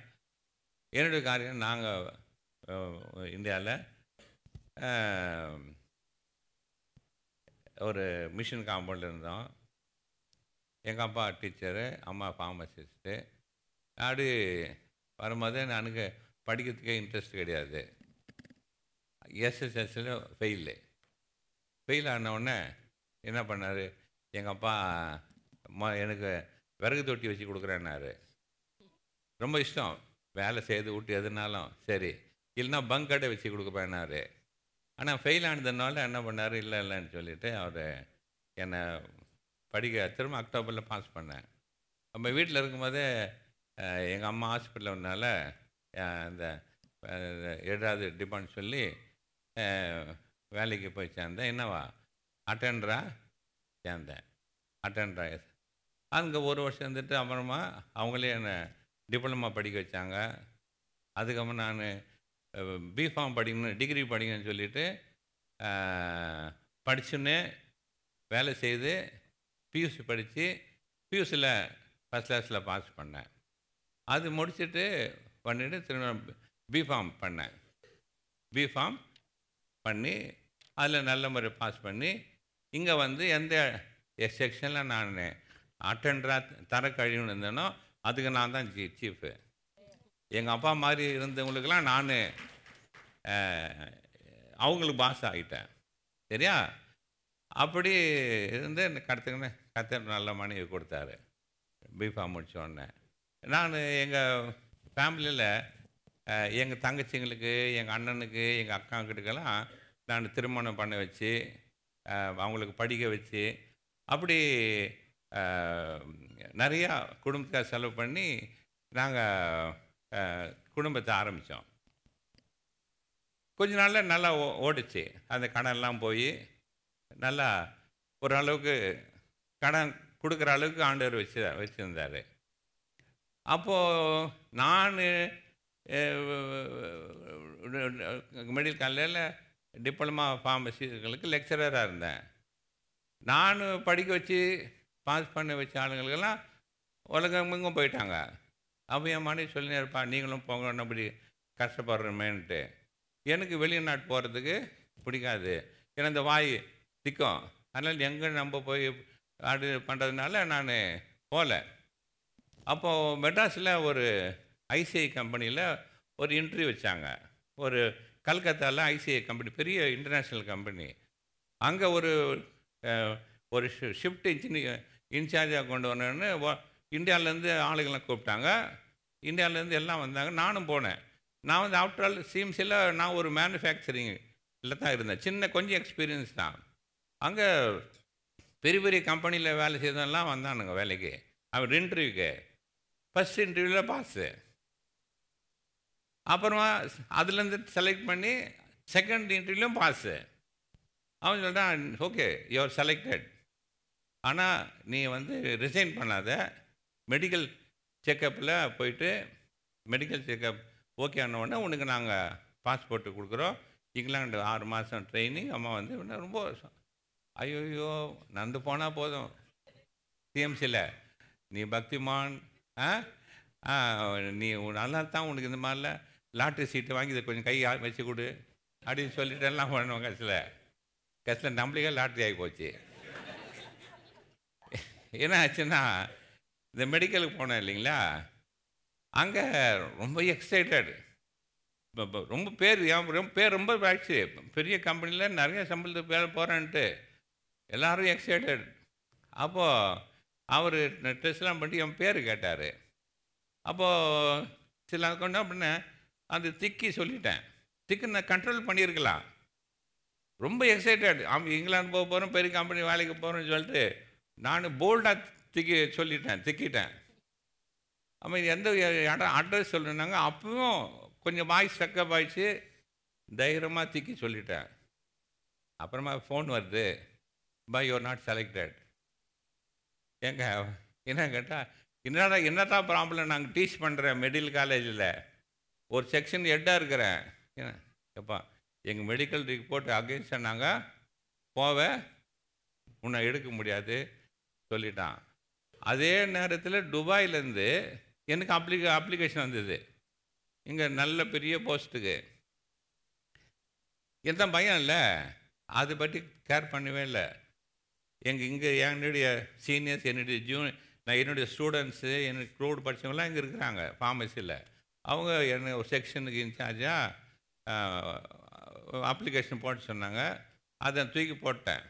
என்னுடைய காரியம், நாங்கள் இந்தியாவில் ஒரு மிஷன் காம்பவுண்டில் இருந்தோம். எங்கள் அப்பா டீச்சரு, அம்மா ஃபார்மசிஸ்ட்டு. அப்படி வரும்போது எனக்கு படிக்கிறதுக்கே இன்ட்ரெஸ்ட் கிடையாது. எஸ்எஸ்எஸ்சில் ஃபெயில் ஆனவுடனே என்ன பண்ணார் எங்கள் அப்பா, எனக்கு விறகு தொட்டி வச்சு கொடுக்குறேன்னாரு. ரொம்ப இஷ்டம், வேலை செய்து விட்டு எதுனாலும் சரி, இல்லைன்னா பங்க் கடை வச்சு கொடுக்குறேன்னாரு. ஆனால் ஃபெயில் ஆனதுனால என்ன பண்ணார், இல்லைன்னு சொல்லிவிட்டு அவர் என்னை திரும்ப அக்டோபரில் பாஸ் பண்ணேன். நம்ம வீட்டில் இருக்கும்போதே எங்கள் அம்மா ஹாஸ்பிட்டலில் வந்தனால இந்த 7வது டிபார்ட்மெண்ட் சொல்லி வேலைக்கு போய் சேர்ந்தேன். என்னவா அட்டெண்டராக சேர்ந்தேன். அட்டெண்டராக அங்கே ஒரு வருஷம் இருந்துட்டு அப்புறமா அவங்களே என்னை டிப்ளமா படிக்க வச்சாங்க. அதுக்கப்புறம் நான் பிஃபார்ம் படிக்கணும், டிகிரி படிக்கணும்னு சொல்லிவிட்டு படிச்சுன்னு வேலை செய்து பியூசி படித்து பியூசியில் ஃபஸ்ட் கிளாஸில் பாஸ் பண்ணேன். அது முடிச்சுட்டு பண்ணிவிட்டு திரும்ப பிஃபார்ம் பண்ணேன். பிஃபார்ம் பண்ணி அதில் நல்ல முறை பாஸ் பண்ணி இங்கே வந்து எந்த செக்ஷனில் நான் அட்டெண்டராக தர கழிவுன்னு இருந்தேனோ அதுக்கு நான் தான் சீஃபு. எங்கள் அப்பா மாதிரி இருந்தவங்களுக்கெல்லாம் நான் அவங்களுக்கு பாஸ் ஆகிட்டேன். சரியா? அப்படி இருந்து கர்த்தர் நல்ல மனைவி கொடுத்தாரு. பிஃபார்ம் முடிச்ச உடனே நான் எங்கள் ஃபேமிலியில் எங்கள் தங்கச்சிங்களுக்கு, எங்கள் அண்ணனுக்கு, எங்கள் அக்காங்கிட்டக்கெல்லாம் நான் திருமணம் பண்ண வச்சு அவங்களுக்கு படிக்க வச்சு அப்படி நிறையா குடும்பத்துக்காக செலவு பண்ணி நாங்கள் குடும்பத்தை ஆரம்பித்தோம். கொஞ்ச நாளில் நல்லா ஓடிச்சு. அந்த கடன்லாம் போய் நல்லா ஓரளவுக்கு கடன் கொடுக்குற அளவுக்கு ஆண்டவர் வச்சுருந்தார். அப்போது நான் மெடிக்கல் காலேஜில் டிப்ளமா ஃபார்மசிகளுக்கு லெக்சரராக இருந்தேன். நான் படிக்க வச்சு பாஸ் பண்ண வச்ச ஆளுங்களுக்கெல்லாம் உலகமெங்கும் போயிட்டாங்க. அப்போ என் மனைவி சொல்லினே இருப்பா, நீங்களும் போங்க, அப்படி கஷ்டப்படுறமேன்ட்டு. எனக்கு வெளிநாட்டு போகிறதுக்கு பிடிக்காது, ஏன்னா இந்த வாய் திக்கும். அதனால் எங்கே நம்ம போய் ஆர்டர் பண்ணுறதுனால நான் போகல. அப்போது மெட்ராஸில் ஒரு ஐசிஐ கம்பெனியில் ஒரு இன்டர்வியூ வச்சாங்க. ஒரு கல்கத்தாவில் ஐசிஐ கம்பெனி, பெரிய இன்டர்நேஷ்னல் கம்பெனி. அங்கே ஒரு ஷிஃப்ட் இன்சார்ஜாக கொண்டு வரணுன்னு இந்தியாவிலேருந்து ஆளுங்களாம் கூப்பிட்டாங்க. இந்தியாவிலேருந்து எல்லாம் வந்தாங்க. நானும் போனேன். நான் வந்து ஆஃப்டர் ஆல் சிஎம்சியில் நான் ஒரு மேனுஃபேக்சரிங்கில் தான் இருந்தேன். சின்ன கொஞ்சம் எக்ஸ்பீரியன்ஸ் தான். அங்கே பெரிய பெரிய கம்பெனியில் வேலை செய்ததெல்லாம் வந்தானுங்க வேலைக்கு. அவர் இன்டர்வியூக்கு ஃபஸ்ட் இன்டர்வியூவில் பாஸு. அப்புறமா அதுலேருந்து செலக்ட் பண்ணி செகண்ட் இன்டர்வியூலையும் பாஸு. அவன் சொல்கிறான், ஓகே யூஆர் செலக்டட், ஆனால் நீ வந்து ரிசைன் பண்ணாத, மெடிக்கல் செக்கப்பில் போயிட்டு மெடிக்கல் செக்கப் ஓகே ஆன உடனே உனக்கு நாங்கள் பாஸ்போர்ட்டு கொடுக்குறோம், இங்கிலாந்து 6 மாதம் ட்ரைனிங். அம்மா வந்து ரொம்ப ஐயோ நடந்து போனால் போதும். சிஎம்சியில் நீ பக்திமான், நீ நல்லா தான், உனக்கு இந்த மாதிரிலாம் லாட்ரி சீட்டு வாங்கி இதை கொஞ்சம் கை வச்சு கொடு அப்படின்னு சொல்லிட்டு எல்லாம் பண்ணுவோம். கடைசியில் நம்மளுக்கே லாட்ரி ஆகி போச்சு. என்ன ஆச்சுன்னா, இந்த மெடிக்கலுக்கு போனேன் இல்லைங்களா, அங்கே ரொம்ப எக்ஸைட்டட், ரொம்ப பேர் ரொம்ப ஆச்சு. பெரிய கம்பெனியில் நிறைய சம்பளத்துக்கு வேலை போகிறேன்ட்டு எல்லோரும் எக்ஸைட்டட். அப்போது அவர் டெஸ்ட்லாம் பண்ணி என் பேர் கேட்டார். அப்போது சில கொண்டு அப்படின்னா அந்த திக்கி சொல்லிட்டேன். திக்கு நான் கண்ட்ரோல் பண்ணியிருக்கலாம். ரொம்ப எக்ஸைட்டட், அவன் இங்கிலாந்து போக போகிறோம், பெரிய கம்பெனி வேலைக்கு போகிறோன்னு சொல்லிட்டு நான் போல்டாக திக்கிட்டேன். அப்போ எந்த அட்ரஸ் சொல்லணுன்னாங்க. அப்பவும் கொஞ்சம் வாய்ஸ் ஸ்டக்கப் ஆகிடுச்சு, தைரியமாக திக்கி சொல்லிட்டேன். அப்புறமா ஃபோன் வருது, பை யூஆர் நாட் செலக்டட். ஏங்க என்ன கேட்டால், என்னதான் ப்ராப்ளம், நாங்கள் டீச் பண்ணுறேன் மெடிக்கல் காலேஜில், ஒரு செக்ஷன் ஹெட்டாக இருக்கிறேன். எப்பா எங்கள் மெடிக்கல் ரிப்போர்ட் அகேன்ஸ்டாக நாங்கள் போவேன், உன்னை எடுக்க முடியாது சொல்லிட்டான். அதே நேரத்தில் துபாயிலேருந்து எனக்கு அப்ளிகேஷன் வந்தது, இங்கே நல்ல பெரிய போஸ்ட்டுக்கு. எந்த பயம் இல்லை, அதை பற்றி கேர் பண்ணவே இல்லை. இங்கே என்னுடைய சீனியர்ஸ், என்னுடைய ஸ்டூடெண்ட்ஸு, எனக்கு க்ரூட் படித்தவங்களாம் இங்கே இருக்கிறாங்க ஃபார்மசியில். அவங்க என்ன ஒரு செக்ஷனுக்கு இன்சார்ஜாக அப்ளிகேஷன் போட்டு சொன்னாங்க. அதை தூக்கி போட்டேன்.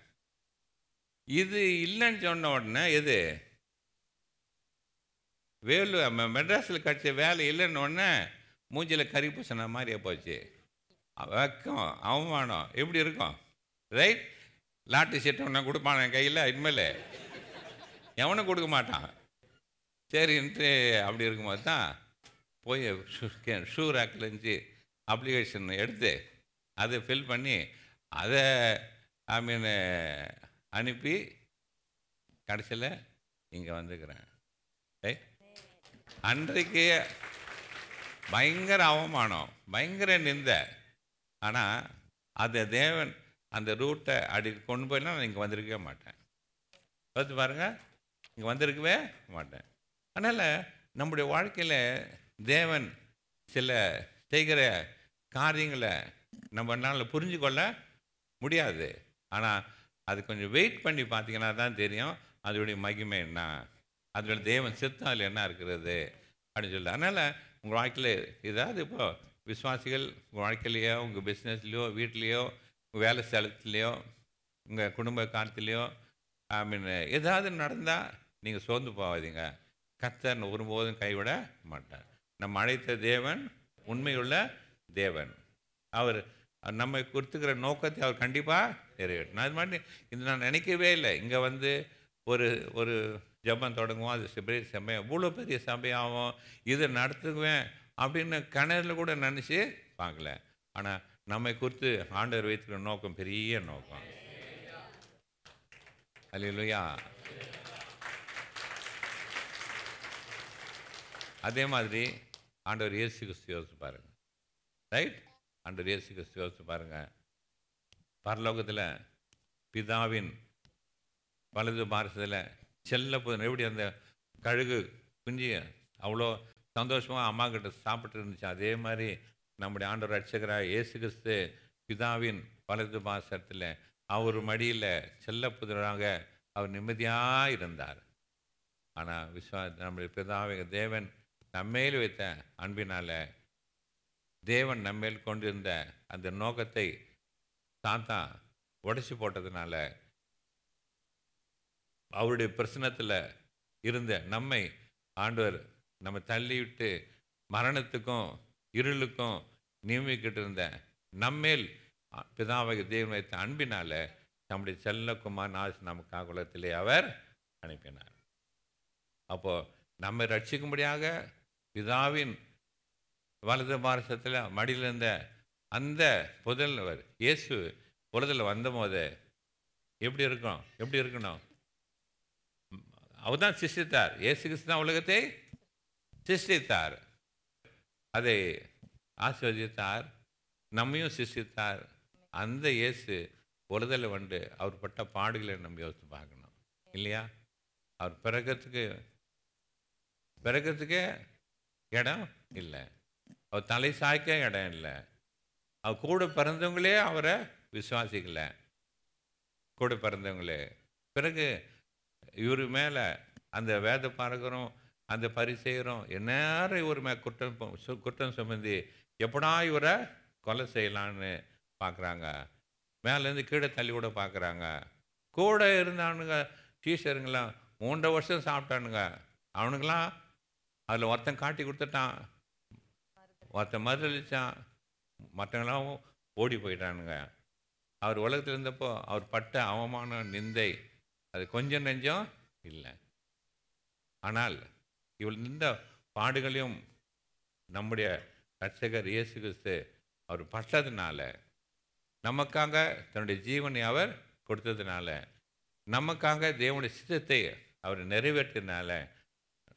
இது இல்லைன்னு சொன்ன உடனே மெட்ராஸில் கிடச்ச வேலை இல்லைன்னு உடனே மூஞ்சில் கறி பூசின மாதிரியே போச்சு. வெக்கம், அவமானம் எப்படி இருக்கும், ரைட்? லாட்ரி சீட்டை ஒன்று கொடுப்பான் என் கையில், இனிமேல் எவனும் கொடுக்க மாட்டான். சரின்ட்டு அப்படி இருக்கும்போது தான் போய் ஷூ ரேக்கில் இருந்துச்சு அப்ளிகேஷன் எடுத்து அதை ஃபில் பண்ணி அதை அனுப்பி கடைசியில் இங்கே வந்துக்கிறேன். அன்றைக்கு பயங்கர அவமானம், பயங்கர நிந்தை. ஆனால் அதை தேவன் அந்த ரூட்டை அடி கொண்டு போயினா நான் இங்கே வந்திருக்கவே மாட்டேன். பார்த்து பாருங்கள், இங்கே வந்திருக்கவே மாட்டேன். அதனால் நம்முடைய வாழ்க்கையில் தேவன் சில செய்கிற காரியங்களை நம்மளால் புரிஞ்சு கொள்ள முடியாது. ஆனால் அது கொஞ்சம் வெயிட் பண்ணி பார்த்தீங்கன்னா தான் தெரியும் அதோடைய மகிமை என்ன, அதோட தேவன் சித்தம் அதில் என்ன இருக்கிறது அப்படின்னு சொல்லி. அதனால் உங்கள் வாழ்க்கையில் ஏதாவது இப்போ விசுவாசிகள் உங்கள் வாழ்க்கையிலையோ, உங்கள் பிஸ்னஸ்லேயோ, வீட்லேயோ, உங்கள் வேலை ஸ்தலத்துலேயோ, உங்கள் குடும்ப காலத்துலேயோ ஐ மீன் ஏதாவது நடந்தால் நீங்கள் சோர்ந்து போகாதீங்க. கர்த்தர் ஒருபோதும் கைவிட மாட்டார். நம்ம அழைத்த தேவன் உண்மையுள்ள தேவன். அவர் நம்மை கொடுத்துக்கிற நோக்கத்தை அவர் கண்டிப்பாக நிறைவேற்றும். அது மாதிரி இது நான் நினைக்கவே இல்லை. இங்கே வந்து ஒரு ஒரு ஜெபம் தொடங்குவோம், அது பெரிய சமயம், இவ்வளோ பெரிய சபையாகும், இதை நடத்துக்குவேன் அப்படின்னு கனவுல கூட நினச்சி பார்க்கல. ஆனால் நம்மை குறித்து ஆண்டவர் வைத்துக்கிற நோக்கம் பெரிய நோக்கம். அல்லேலூயா. அதே மாதிரி ஆண்டவர் இயேசு கிறிஸ்து யோசிச்சு பாருங்க. ரைட், ஆண்டவர் இயேசு கிறிஸ்து யோசிச்சு பாருங்க. பரலோகத்தில் பிதாவின் வலது பாரசத்தில் செல்ல புதன் எப்படி அந்த கழுகு குஞ்சு அவ்வளோ சந்தோஷமாக அம்மா கிட்ட சாப்பிட்டு இருந்துச்சு, அதே மாதிரி நம்முடைய ஆண்டவர் ரட்சகராக இயேசு கிறிஸ்து பிதாவின் வலது பாசத்தில் அவர் மடியில் செல்ல புதராக அவர் நிம்மதியாக இருந்தார். ஆனால் நம்முடைய பிதாவை தேவன் நம்மேல் வைத்த அன்பினால, தேவன் நம்மேல் கொண்டிருந்த அந்த நோக்கத்தை சாத்தான் உடைச்சி போட்டதுனால, அவருடைய பிரசனத்தில் இருந்த நம்மை ஆண்டவர் நம்ம தள்ளிவிட்டு மரணத்துக்கும் இருளுக்கும் நியமிக்கிட்டு இருந்த நம்மேல் பிதாவை தேவன் வைத்த அன்பினால நம்முடைய செல்லக்குமார் நாஸ் நமக்காக உலகத்திலே அவர் அனுப்பினார். அப்போது நம்மை ரட்சிக்கும்படியாக பிதாவின் வலது பாரசத்தில் மடியில் இருந்த அந்த புதல்வர் இயேசு புலத்தில் வந்தபோது எப்படி இருக்கணும்? அவர் தான் சிருஷ்டித்தார். இயேசு கிறிஸ்து தான் உலகத்தை சிருஷ்டித்தார், அதை ஆசீர்வதித்தார், நம்மையும் சிருஷ்டித்தார். அந்த இயேசு புலத்தில் வந்து அவர் பட்ட பாடுகளை நம்ம யோசித்து பார்க்கணும் இல்லையா? அவர் பிறக்கிறதுக்கே இடம் இல்லை, அவர் தலை சாய்க்க இடம் இல்லை, அவர் கூட பிறந்தவங்களே அவரை விசுவாசிக்கல. கூட பிறந்தவங்களே பிறகு இவர் மேலே அந்த வேத பாரகரும் அந்த பரிசெயரும் எந்நேரம் இவர் மேலே குற்றம் சுமந்தி எப்படா இவரை கொலை செய்யலான்னு பார்க்குறாங்க. மேலேருந்து கீழே தள்ளி கூட பார்க்குறாங்க. கூட இருந்தானுங்க டீச்சருங்களாம் 3 வருஷம் சாப்பிட்டானுங்க. அவனுங்களாம் அதில் ஒருத்தன் காட்டி கொடுத்துட்டான், ஒருத்தன் மறுதளிச்சான், மற்றவங்களாம் ஓடி போயிட்டானுங்க. அவர் உலகத்தில் இருந்தப்போ அவர் பட்ட அவமானம் நிந்தை அது கொஞ்சம் நெஞ்சம் இல்லை. ஆனால் இவள் இந்த பாடுகளையும் நம்முடைய ரட்சகர் இயேசு கிறிஸ்து அவர் பட்டதுனால, நமக்காக தன்னுடைய ஜீவனை அவர் கொடுத்ததுனால, நமக்காக தேவனுடைய சித்தத்தை அவர் நிறைவேற்றினால,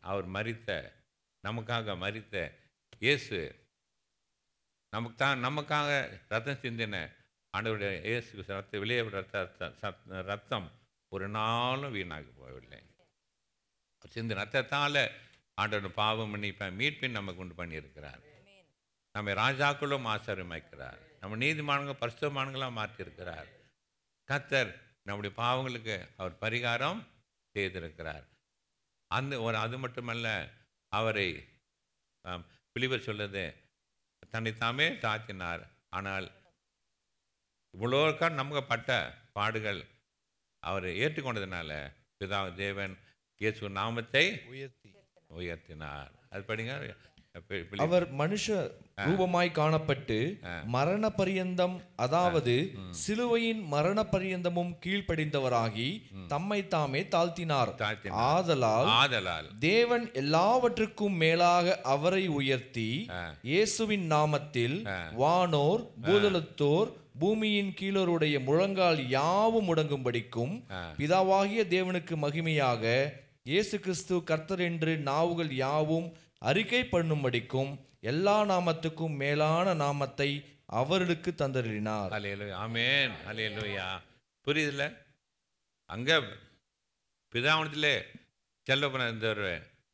அவர் நமக்காக மரித்த இயேசு நமக்காக ரத்தம் சிந்தின ஆண்டவருடைய இயேசு விளைய ரத்தம் ஒரு நாளும் வீணாகி போகவில்லை. சிந்து ரத்தத்தால் ஆண்டவர் பாவம் மன்னிப்பேன் மீட்பின் நமக்கு உண்டு பண்ணியிருக்கிறார். நம்ம ராஜாக்களும் ஆசீர்வதிக்கிறார். நம்ம நீதிமான்கள் பரிசுத்தவான்களாக மாற்றியிருக்கிறார். கர்த்தர் நம்முடைய பாவங்களுக்கு அவர் பரிகாரம் செய்திருக்கிறார். அது மட்டுமல்ல, அவரை பிலிவர் சொல்லுது தன்னைத்தாமே தாக்கினார். ஆனால் இவ்வளோக்கா நமக்கு பட்ட பாடுகள் அவர் ஏற்றுக்கொண்டதுனால பிதா தேவன் இயேசு நாமத்தை உயர்த்தினார். அது படிங்க. அவர் மனுஷ ரூபமாய் காணப்பட்டு மரண பரியந்தம், அதாவது சிலுவையின் மரண பரியந்தமும் கீழ்ப்படிந்தவராகி தம்மை தாமே தாழ்த்தினார். ஆதலால் தேவன் எல்லாவற்றுக்கும் மேலாக அவரை உயர்த்தி இயேசுவின் நாமத்தில் வானோர் பூதலத்தோர் பூமியின் கீழோருடைய முழங்கால் யாவும் முடங்கும்படிக்கும் பிதாவாகிய தேவனுக்கு மகிமையாக இயேசு கிறிஸ்து கர்த்தர் என்று நாவுகள் யாவும் அறிக்கை பண்ணும்படிக்கும் எல்லா நாமத்துக்கும் மேலான நாமத்தை அவர்களுக்கு தந்தறினார். அல்லேலூயா, ஆமென், அல்லேலூயா. புரியுதுல்ல? அங்கே பிதாவனத்திலே செல்லப்பன இருந்தவர்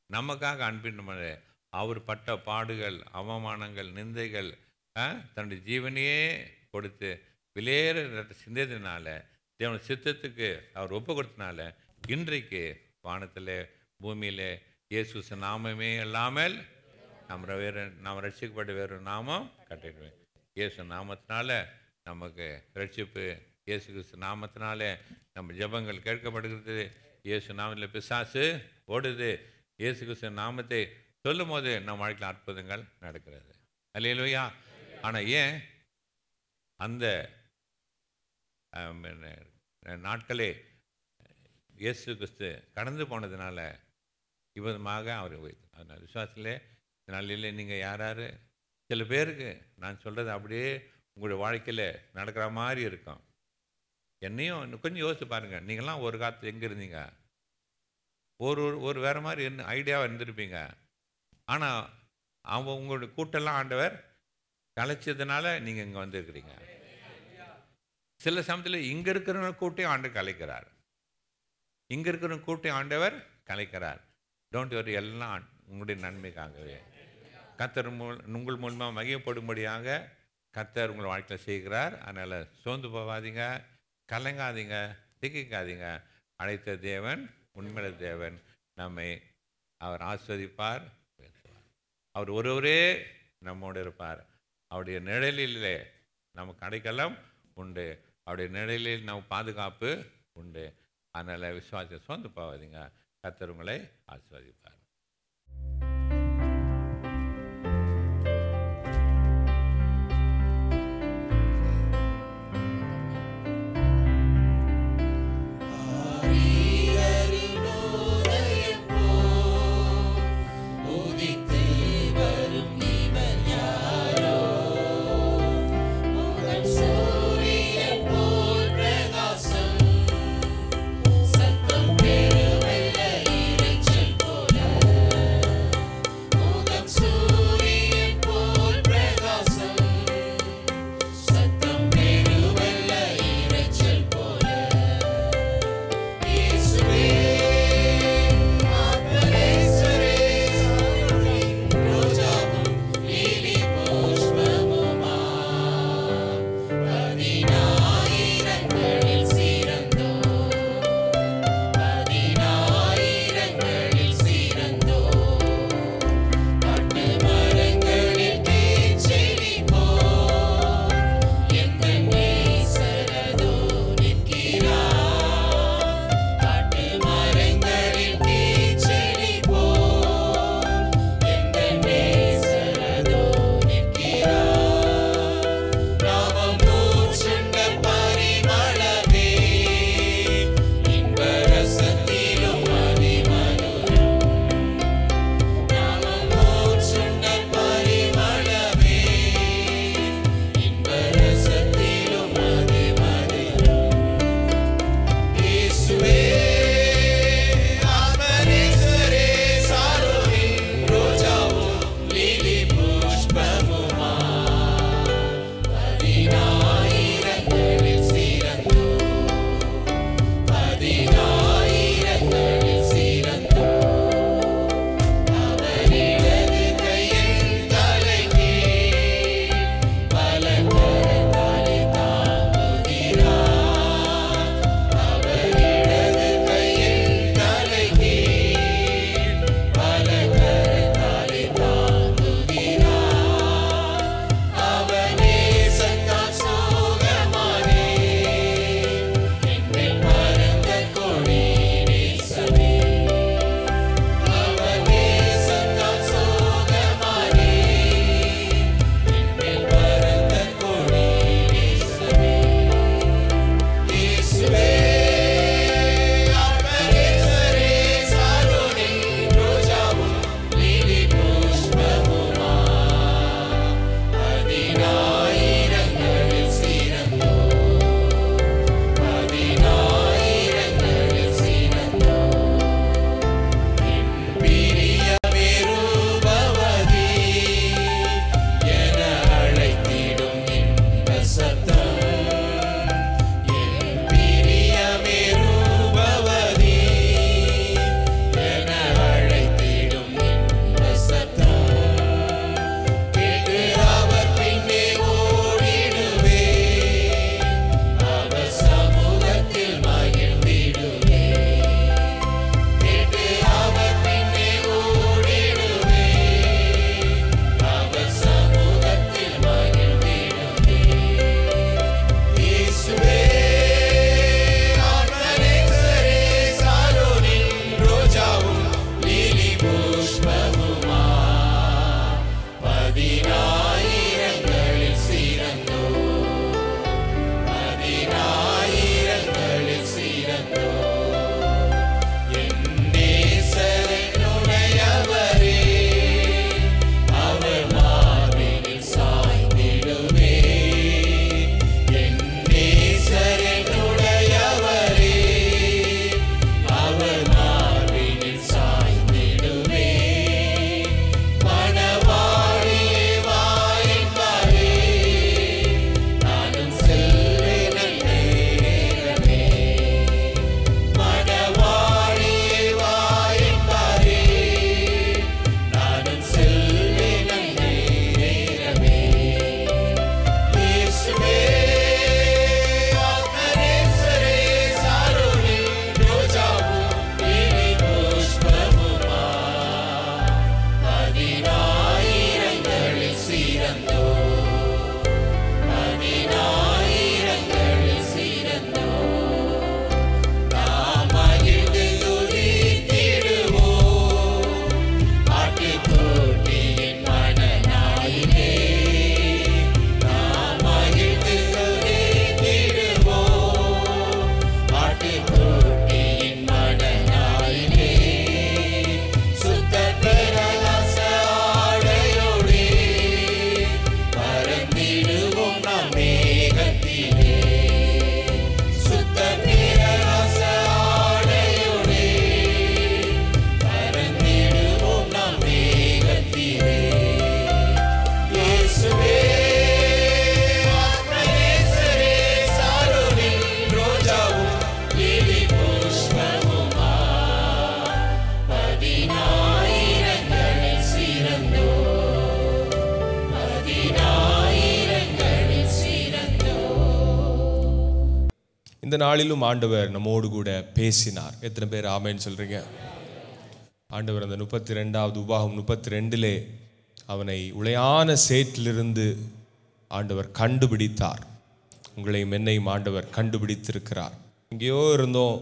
நமக்காக அன்பின் அவர் பட்ட பாடுகள், அவமானங்கள், நிந்தைகள், தன்னுடைய ஜீவனையே கொடுத்து விலையேற சிந்ததினால, தேவன சித்தத்துக்கு அவர் ஒப்பு கொடுத்தனால இன்றைக்கு வானத்தில் பூமியில் இயேசு நாமமே இல்லாமல் நாம் ரட்சிக்கப்பட்ட வேறு நாமம் கட்டிடுவேன். இயேசு நாமத்தினால நமக்கு ரட்சிப்பு இயேசு கிறிஸ்து நாமத்தினாலே நம்ம ஜெபங்கள் கேட்கப்படுகிறது. இயேசு நாமத்தில் பிசாசு ஓடுது. இயேசு கிறிஸ்து நாமத்தை சொல்லும் போது நம்ம வாழ்க்கையில் அற்புதங்கள் நடக்கிறது. அல்லேலூயா. ஆனால் ஏன் அந்த நாட்களே இயேசு கிறிஸ்து கடந்து போனதுனால இவ்விதமாக அவர் அதனால் விசுவாசத்திலே நாளில் நீங்கள் யார் சில பேருக்கு நான் சொல்கிறது அப்படியே உங்களுடைய வாழ்க்கையில் நடக்கிற மாதிரி இருக்கும். என்னையும் கொஞ்சம் யோசிச்சு பாருங்கள். நீங்கள்லாம் ஒரு காலத்தில் எங்கே இருந்தீங்க? ஒரு வேறு மாதிரி ஐடியாவாக இருந்திருப்பீங்க. ஆனால் அவங்க உங்களுடைய கூட்டெல்லாம் ஆண்டவர் கலைச்சதுனால நீங்கள் இங்கே வந்திருக்கிறீங்க. சில சமயத்தில் இங்கே இருக்கிற கூட்டையும் ஆண்டு கலைக்கிறார். இங்கே இருக்கிற கூட்டையும் ஆண்டவர் கலைக்கிறார். டோன்ட் வரி, எல்லாம் உங்களுடைய நன்மைக்காகவே கர்த்தர் உங்கள் மூலமாக மகிமைப்படும்படியாக கர்த்தர் உங்கள் வாழ்க்கையில் செய்கிறார். அதனால் சோர்ந்து போகாதீங்க, கலங்காதீங்க, திகைக்காதீங்க. அழைத்த தேவன் உண்மையில தேவன் நம்மை அவர் ஆஸ்வதிப்பார். அவர் ஒருவரே நம்மோடு இருப்பார். அவருடைய நிழலிலே நமக்கு அடைக்கலம் உண்டு. அவருடைய நிழலில் நம்ம பாதுகாப்பு உண்டு. அதனால் விசுவாசத்தை சோர்ந்து போகாதீங்க. கர்த்தர் உங்களை ஆஸ்வதிப்பார். சத்தம் பெருவெள்ள இரைச்சல் போல இந்த நாளிலும் ஆண்டவர் நம்மோடு கூட பேசினார். எத்தனை பேர் ஆமேன்னு சொல்றீங்க? ஆண்டவர் அந்த 32வது உபாகம் 32 அவனை உளையான சேற்றிலிருந்து ஆண்டவர் கண்டுபிடித்தார். உங்களையும் என்னையும் ஆண்டவர் கண்டுபிடித்திருக்கிறார். எங்கேயோ இருந்தோம்,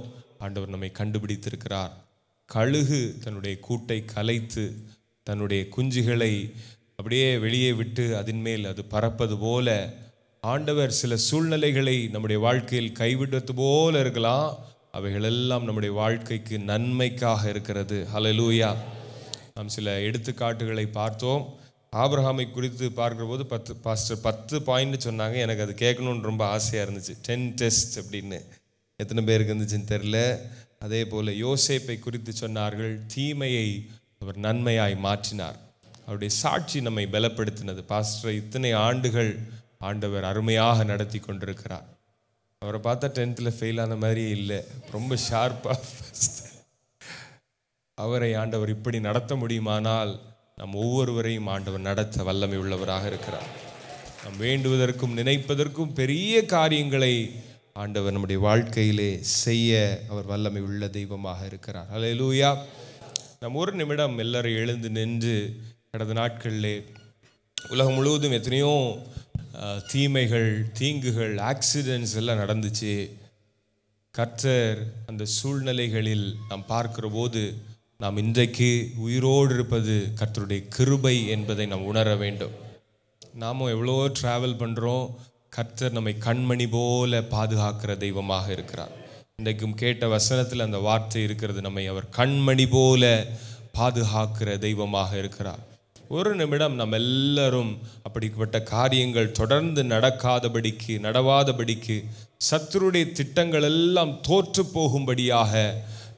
ஆண்டவர் நம்மை கண்டுபிடித்திருக்கிறார். கழுகு தன்னுடைய கூட்டை கலைத்து தன்னுடைய குஞ்சுகளை அப்படியே வெளியே விட்டு அதன் மேல் அது பறப்பது போல ஆண்டவர் சில சூழ்நிலைகளை நம்முடைய வாழ்க்கையில் கைவிடுவது போல இருக்கலாம். அவைகளெல்லாம் நம்முடைய வாழ்க்கைக்கு நன்மைக்காக இருக்கிறது. ஹல்லேலூயா. நாம் சில எடுத்துக்காட்டுகளை பார்த்தோம். ஆபிரகாமை குறித்து பார்க்கிற போது 10 பாயிண்ட் சொன்னாங்க. எனக்கு அது கேட்கணுன்னு ரொம்ப ஆசையாக இருந்துச்சு. 10 டெஸ்ட் அப்படின்னு. எத்தனை பேருக்கு இருந்துச்சுன்னு தெரில. அதே போல் யோசேப்பை குறித்து சொன்னார்கள். தீமையை அவர் நன்மையாய் மாற்றினார். அவருடைய சாட்சி நம்மை பலப்படுத்தினது. பாஸ்டர் இத்தனை ஆண்டுகள் ஆண்டவர் அருமையாக நடத்தி கொண்டிருக்கிறார். அவரை பார்த்தா 10th ஃபெயில் ஆன மாதிரியே இல்லை, ரொம்ப ஷார்ப்பாக. அவரை ஆண்டவர் இப்படி நடத்த முடியுமானால் நம் ஒவ்வொருவரையும் ஆண்டவர் நடத்த வல்லமை உள்ளவராக இருக்கிறார். நாம் வேண்டுவதற்கும் நினைப்பதற்கும் பெரிய காரியங்களை ஆண்டவர் நம்முடைய வாழ்க்கையிலே செய்ய அவர் வல்லமை உள்ள தெய்வமாக இருக்கிறார். ஹல்லேலூயா. நம்ம ஒரு நிமிடம் எல்லாரும் எழுந்து நின்று, கடந்த நாட்களிலே உலகம் முழுவதும் எத்தனையோ தீமைகள், தீங்குகள், ஆக்சிடென்ட்ஸ் எல்லாம் நடந்துச்சு. கர்த்தர் அந்த சூழ்நிலைகளில் நாம் பார்க்கிற போது நாம் இன்றைக்கு உயிரோடு இருப்பது கர்த்தருடைய கிருபை என்பதை நாம் உணர வேண்டும். நாமும் எவ்வளோ ட்ராவல் பண்ணுறோம். கர்த்தர் நம்மை கண்மணி போல பாதுகாக்கிற தெய்வமாக இருக்கிறார். இன்றைக்கும் கேட்ட வசனத்தில் அந்த வார்த்தை இருக்கிறது. நம்மை அவர் கண்மணி போல பாதுகாக்கிற தெய்வமாக இருக்கிறார். ஒரு நிமிடம் நம்ம எல்லாரும் அப்படிப்பட்ட காரியங்கள் தொடர்ந்து நடவாதபடிக்கு சத்துருடைய திட்டங்கள் எல்லாம் தோற்று போகும்படியாக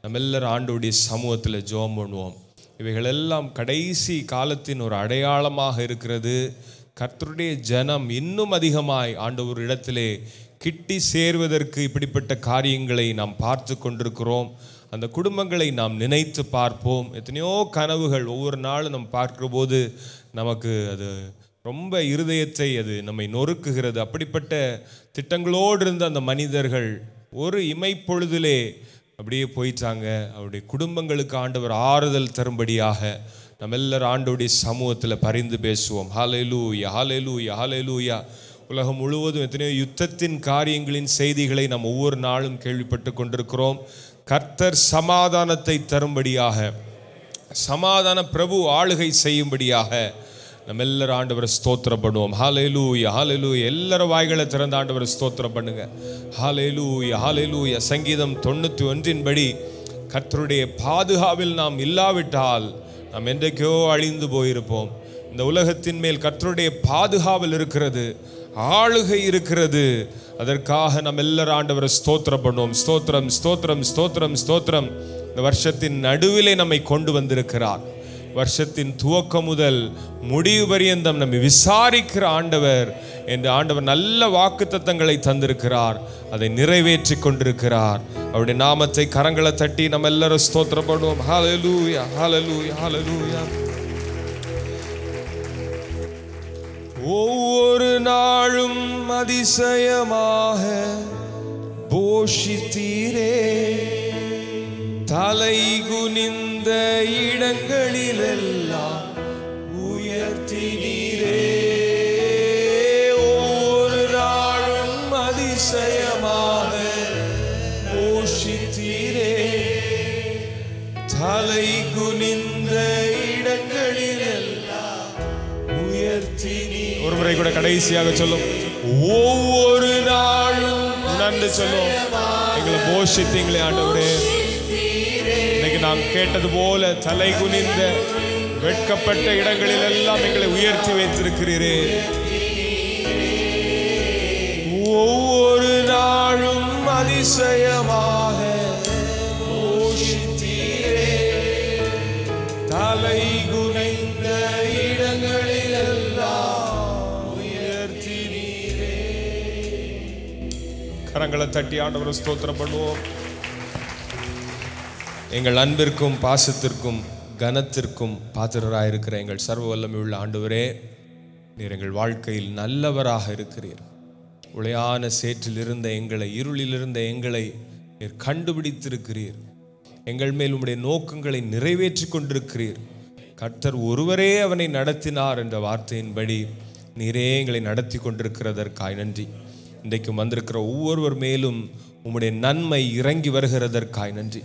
நம்ம எல்லாரும் ஆண்டவருடைய சமூகத்தில் ஜெபம் பண்ணுவோம். இவைகளெல்லாம் கடைசி காலத்தின் ஒரு அடையாளமாக இருக்கிறது. கர்த்தருடைய ஜனம் இன்னும் அதிகமாய் ஆண்டவர் இடத்திலே கிட்டி சேர்வதற்கு இப்படிப்பட்ட காரியங்களை நாம் பார்த்து கொண்டிருக்கிறோம். அந்த குடும்பங்களை நாம் நினைத்து பார்ப்போம். எத்தனையோ கனவுகள் ஒவ்வொரு நாளும் நம்ம பார்க்கிற போது நமக்கு அது ரொம்ப இருதயத்தை அது நம்மை நொறுக்குகிறது. அப்படிப்பட்ட திட்டங்களோடு இருந்த அந்த மனிதர்கள் ஒரு இமைப்பொழுதிலே அப்படியே போயிட்டாங்க. அவருடைய குடும்பங்களுக்கு ஆண்டவர் ஆறுதல் தரும்படியாக நம்ம எல்லாரும் ஆண்டவருடைய சமூகத்தில் பரிந்து பேசுவோம். ஹல்லேலூயா, ஹல்லேலூயா, ஹல்லேலூயா. உலகம் முழுவதும் எத்தனையோ யுத்தத்தின் காரியங்களின் செய்திகளை நாம் ஒவ்வொரு நாளும் கேள்விப்பட்டு கொண்டிருக்கிறோம். கர்த்தர் சமாதானத்தை தரும்படியாக, சமாதான பிரபு ஆளுகை செய்யும்படியாக நம்ம எல்லாரும் ஆண்டவரை ஸ்தோத்திரம் பண்ணுவோம். ஹல்லேலூயா, ஹல்லேலூயா. எல்லாரும் வாய்களை திறந்த ஆண்டவரை ஸ்தோத்திரம் பண்ணுங்க. ஹல்லேலூயா, ஹல்லேலூயா. சங்கீதம் 91 படி கர்த்தருடைய பாதுகாவில் நாம் இல்லாவிட்டால் நாம் என்றைக்கோ அழிந்து போயிருப்போம். இந்த உலகத்தின் மேல் கர்த்தருடைய பாதுகாவல் இருக்கிறது, ஆளுகை இருக்கிறது. அதற்காக நம்ம எல்லாரும் ஆண்டவரை ஸ்தோத்திரம் பண்ணுவோம். ஸ்தோத்திரம், ஸ்தோத்திரம், ஸ்தோத்திரம், ஸ்தோத்திரம். இந்த வருஷத்தின் நடுவிலே நம்மை கொண்டு வந்திருக்கிறார். வருஷத்தின் துவக்கம் முதல் முடிவு பரியந்தம் நம்மை விசாரிக்கிற ஆண்டவர் என்று ஆண்டவர் நல்ல வாக்குத்தத்தங்களை தந்திருக்கிறார். அதை நிறைவேற்றி கொண்டிருக்கிறார். அவருடைய நாமத்தை கரங்களை தட்டி நம்ம எல்லாரும் ஸ்தோத்திரம் பண்ணுவோம். ஹல்லேலூயா, ஹல்லேலூயா, ஹல்லேலூயா. ஒவ்வொரு நாளும் அதிசயமாக போஷித்தீரே, தலை குனிந்த இடங்களிலெல்லாம் உயர்த்தினீரே. ஒவ்வொரு நாளும் அதிசயமாக போஷித்தீரே, தலை குனிந்த இடங்களிலெல்லாம் உயர்த்தினீரே. ஒரு முறை கூட கடைசியாக சொல்லும். ஒவ்வொரு நாளும் நன்றி சொல்லும். எங்களை போஷித்தீங்களே ஆண்டவரே. இன்னைக்கு நாம் கேட்டது போல தலை குனிந்த வெட்கப்பட்ட இடங்களில் எல்லாம் எங்களை உயர்த்தி வைத்திருக்கிறீரே. ஒவ்வொரு நாளும் அதிசயமாக போஷித்தீரே, தலை குனிந்த இடங்களில் எல்லாம் உயர்த்தினீரே. கரங்களை தட்டி ஆண்டவரை ஸ்தோத்திரம் பண்ணுவோம். எங்கள் அன்பிற்கும் பாசத்திற்கும் கனத்திற்கும் பாத்திரராயிருக்கிற எங்கள் சர்வ வல்லமை உள்ள ஆண்டவரே, நீர் எங்கள் வாழ்க்கையில் நல்லவராக இருக்கிறீர். உளையான சேற்றில் இருந்த எங்களை, இருளில் இருந்த எங்களை நீர் கண்டுபிடித்திருக்கிறீர். எங்கள் மேல் உம்முடைய நோக்கங்களை நிறைவேற்றி கொண்டிருக்கிறீர். கர்த்தர் ஒருவரே அவனை நடத்தினார் என்ற வார்த்தையின்படி நீரே எங்களை நடத்தி கொண்டிருக்கிறதற்காய் நன்றி. இன்றைக்கும் வந்திருக்கிற ஒவ்வொருவர் மேலும் உம்முடைய நன்மை இறங்கி வருகிறதற்காய் நன்றி.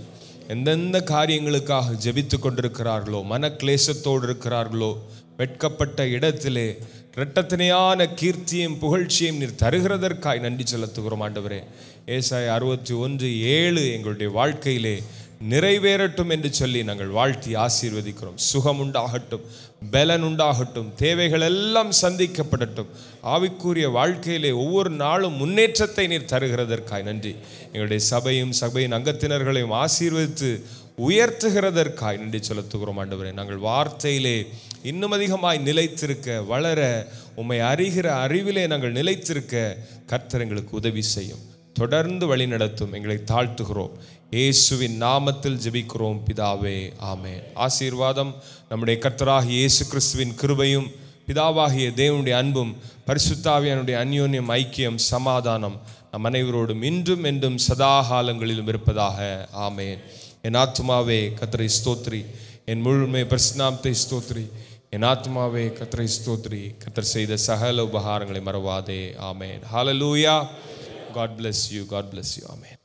எந்தெந்த காரியங்களுக்காக ஜெபித்து கொண்டிருக்கிறார்களோ, மனக்லேசத்தோடு இருக்கிறார்களோ, வெட்கப்பட்ட இடத்திலே இரட்டத்தனையான கீர்த்தியும் புகழ்ச்சியும் நீர் தருகிறதற்காய் நன்றி செலுத்துகிறோம் ஆண்டவரே. ஏசாயா 61:7 எங்களுடைய வாழ்க்கையிலே நிறைவேறட்டும் என்று சொல்லி நாங்கள் வாழ்த்தி ஆசீர்வதிக்கிறோம். சுகம் உண்டாகட்டும், பலன் உண்டாகட்டும், தேவைகள் எல்லாம் சந்திக்கப்படட்டும். ஆவிக்குரிய வாழ்க்கையிலே ஒவ்வொரு நாளும் முன்னேற்றத்தை நீர் தருகிறதற்காய் நன்றி. எங்களுடைய சபையின் அங்கத்தினர்களையும் ஆசீர்வதித்து உயர்த்துகிறதற்காய் நன்றி செலுத்துகிறோம் ஆண்டவரே. நாங்கள் வார்த்தையிலே இன்னும் அதிகமாய் நிலைத்திருக்க, வளர, உம்மை அறிகிற அறிவிலே நாங்கள் நிலைத்திருக்க கர்த்தர் எங்களுக்கு உதவி செய்யும். தொடர்ந்து வழி நடத்தும். எங்களை தாழ்த்துகிறோம். இயேசுவின் நாமத்தில் ஜெபிக்கிறோம் பிதாவே, ஆமென். ஆசீர்வாதம் நம்முடைய கர்த்தராகிய இயேசு கிறிஸ்துவின் கிருபையும் பிதாவாகிய தேவனுடைய அன்பும் பரிசுத்தாவியானுடைய அந்யோன்யம், ஐக்கியம், சமாதானம் நம் அனைவரோடும் இன்றும் என்றும் சதா காலங்களிலும் இருப்பதாக. ஆமென். என் ஆத்துமாவே கர்த்தரை ஸ்தோத்ரி, என் முழுமை பரிசுநாமத்தை ஸ்தோத்ரி. என் ஆத்துமாவே கர்த்தரை ஸ்தோத்ரி, கர்த்தர் செய்த சகல உபகாரங்களை மறவாதே. ஆமென். ஹல்லேலூயா. God bless you. God bless you. Amen.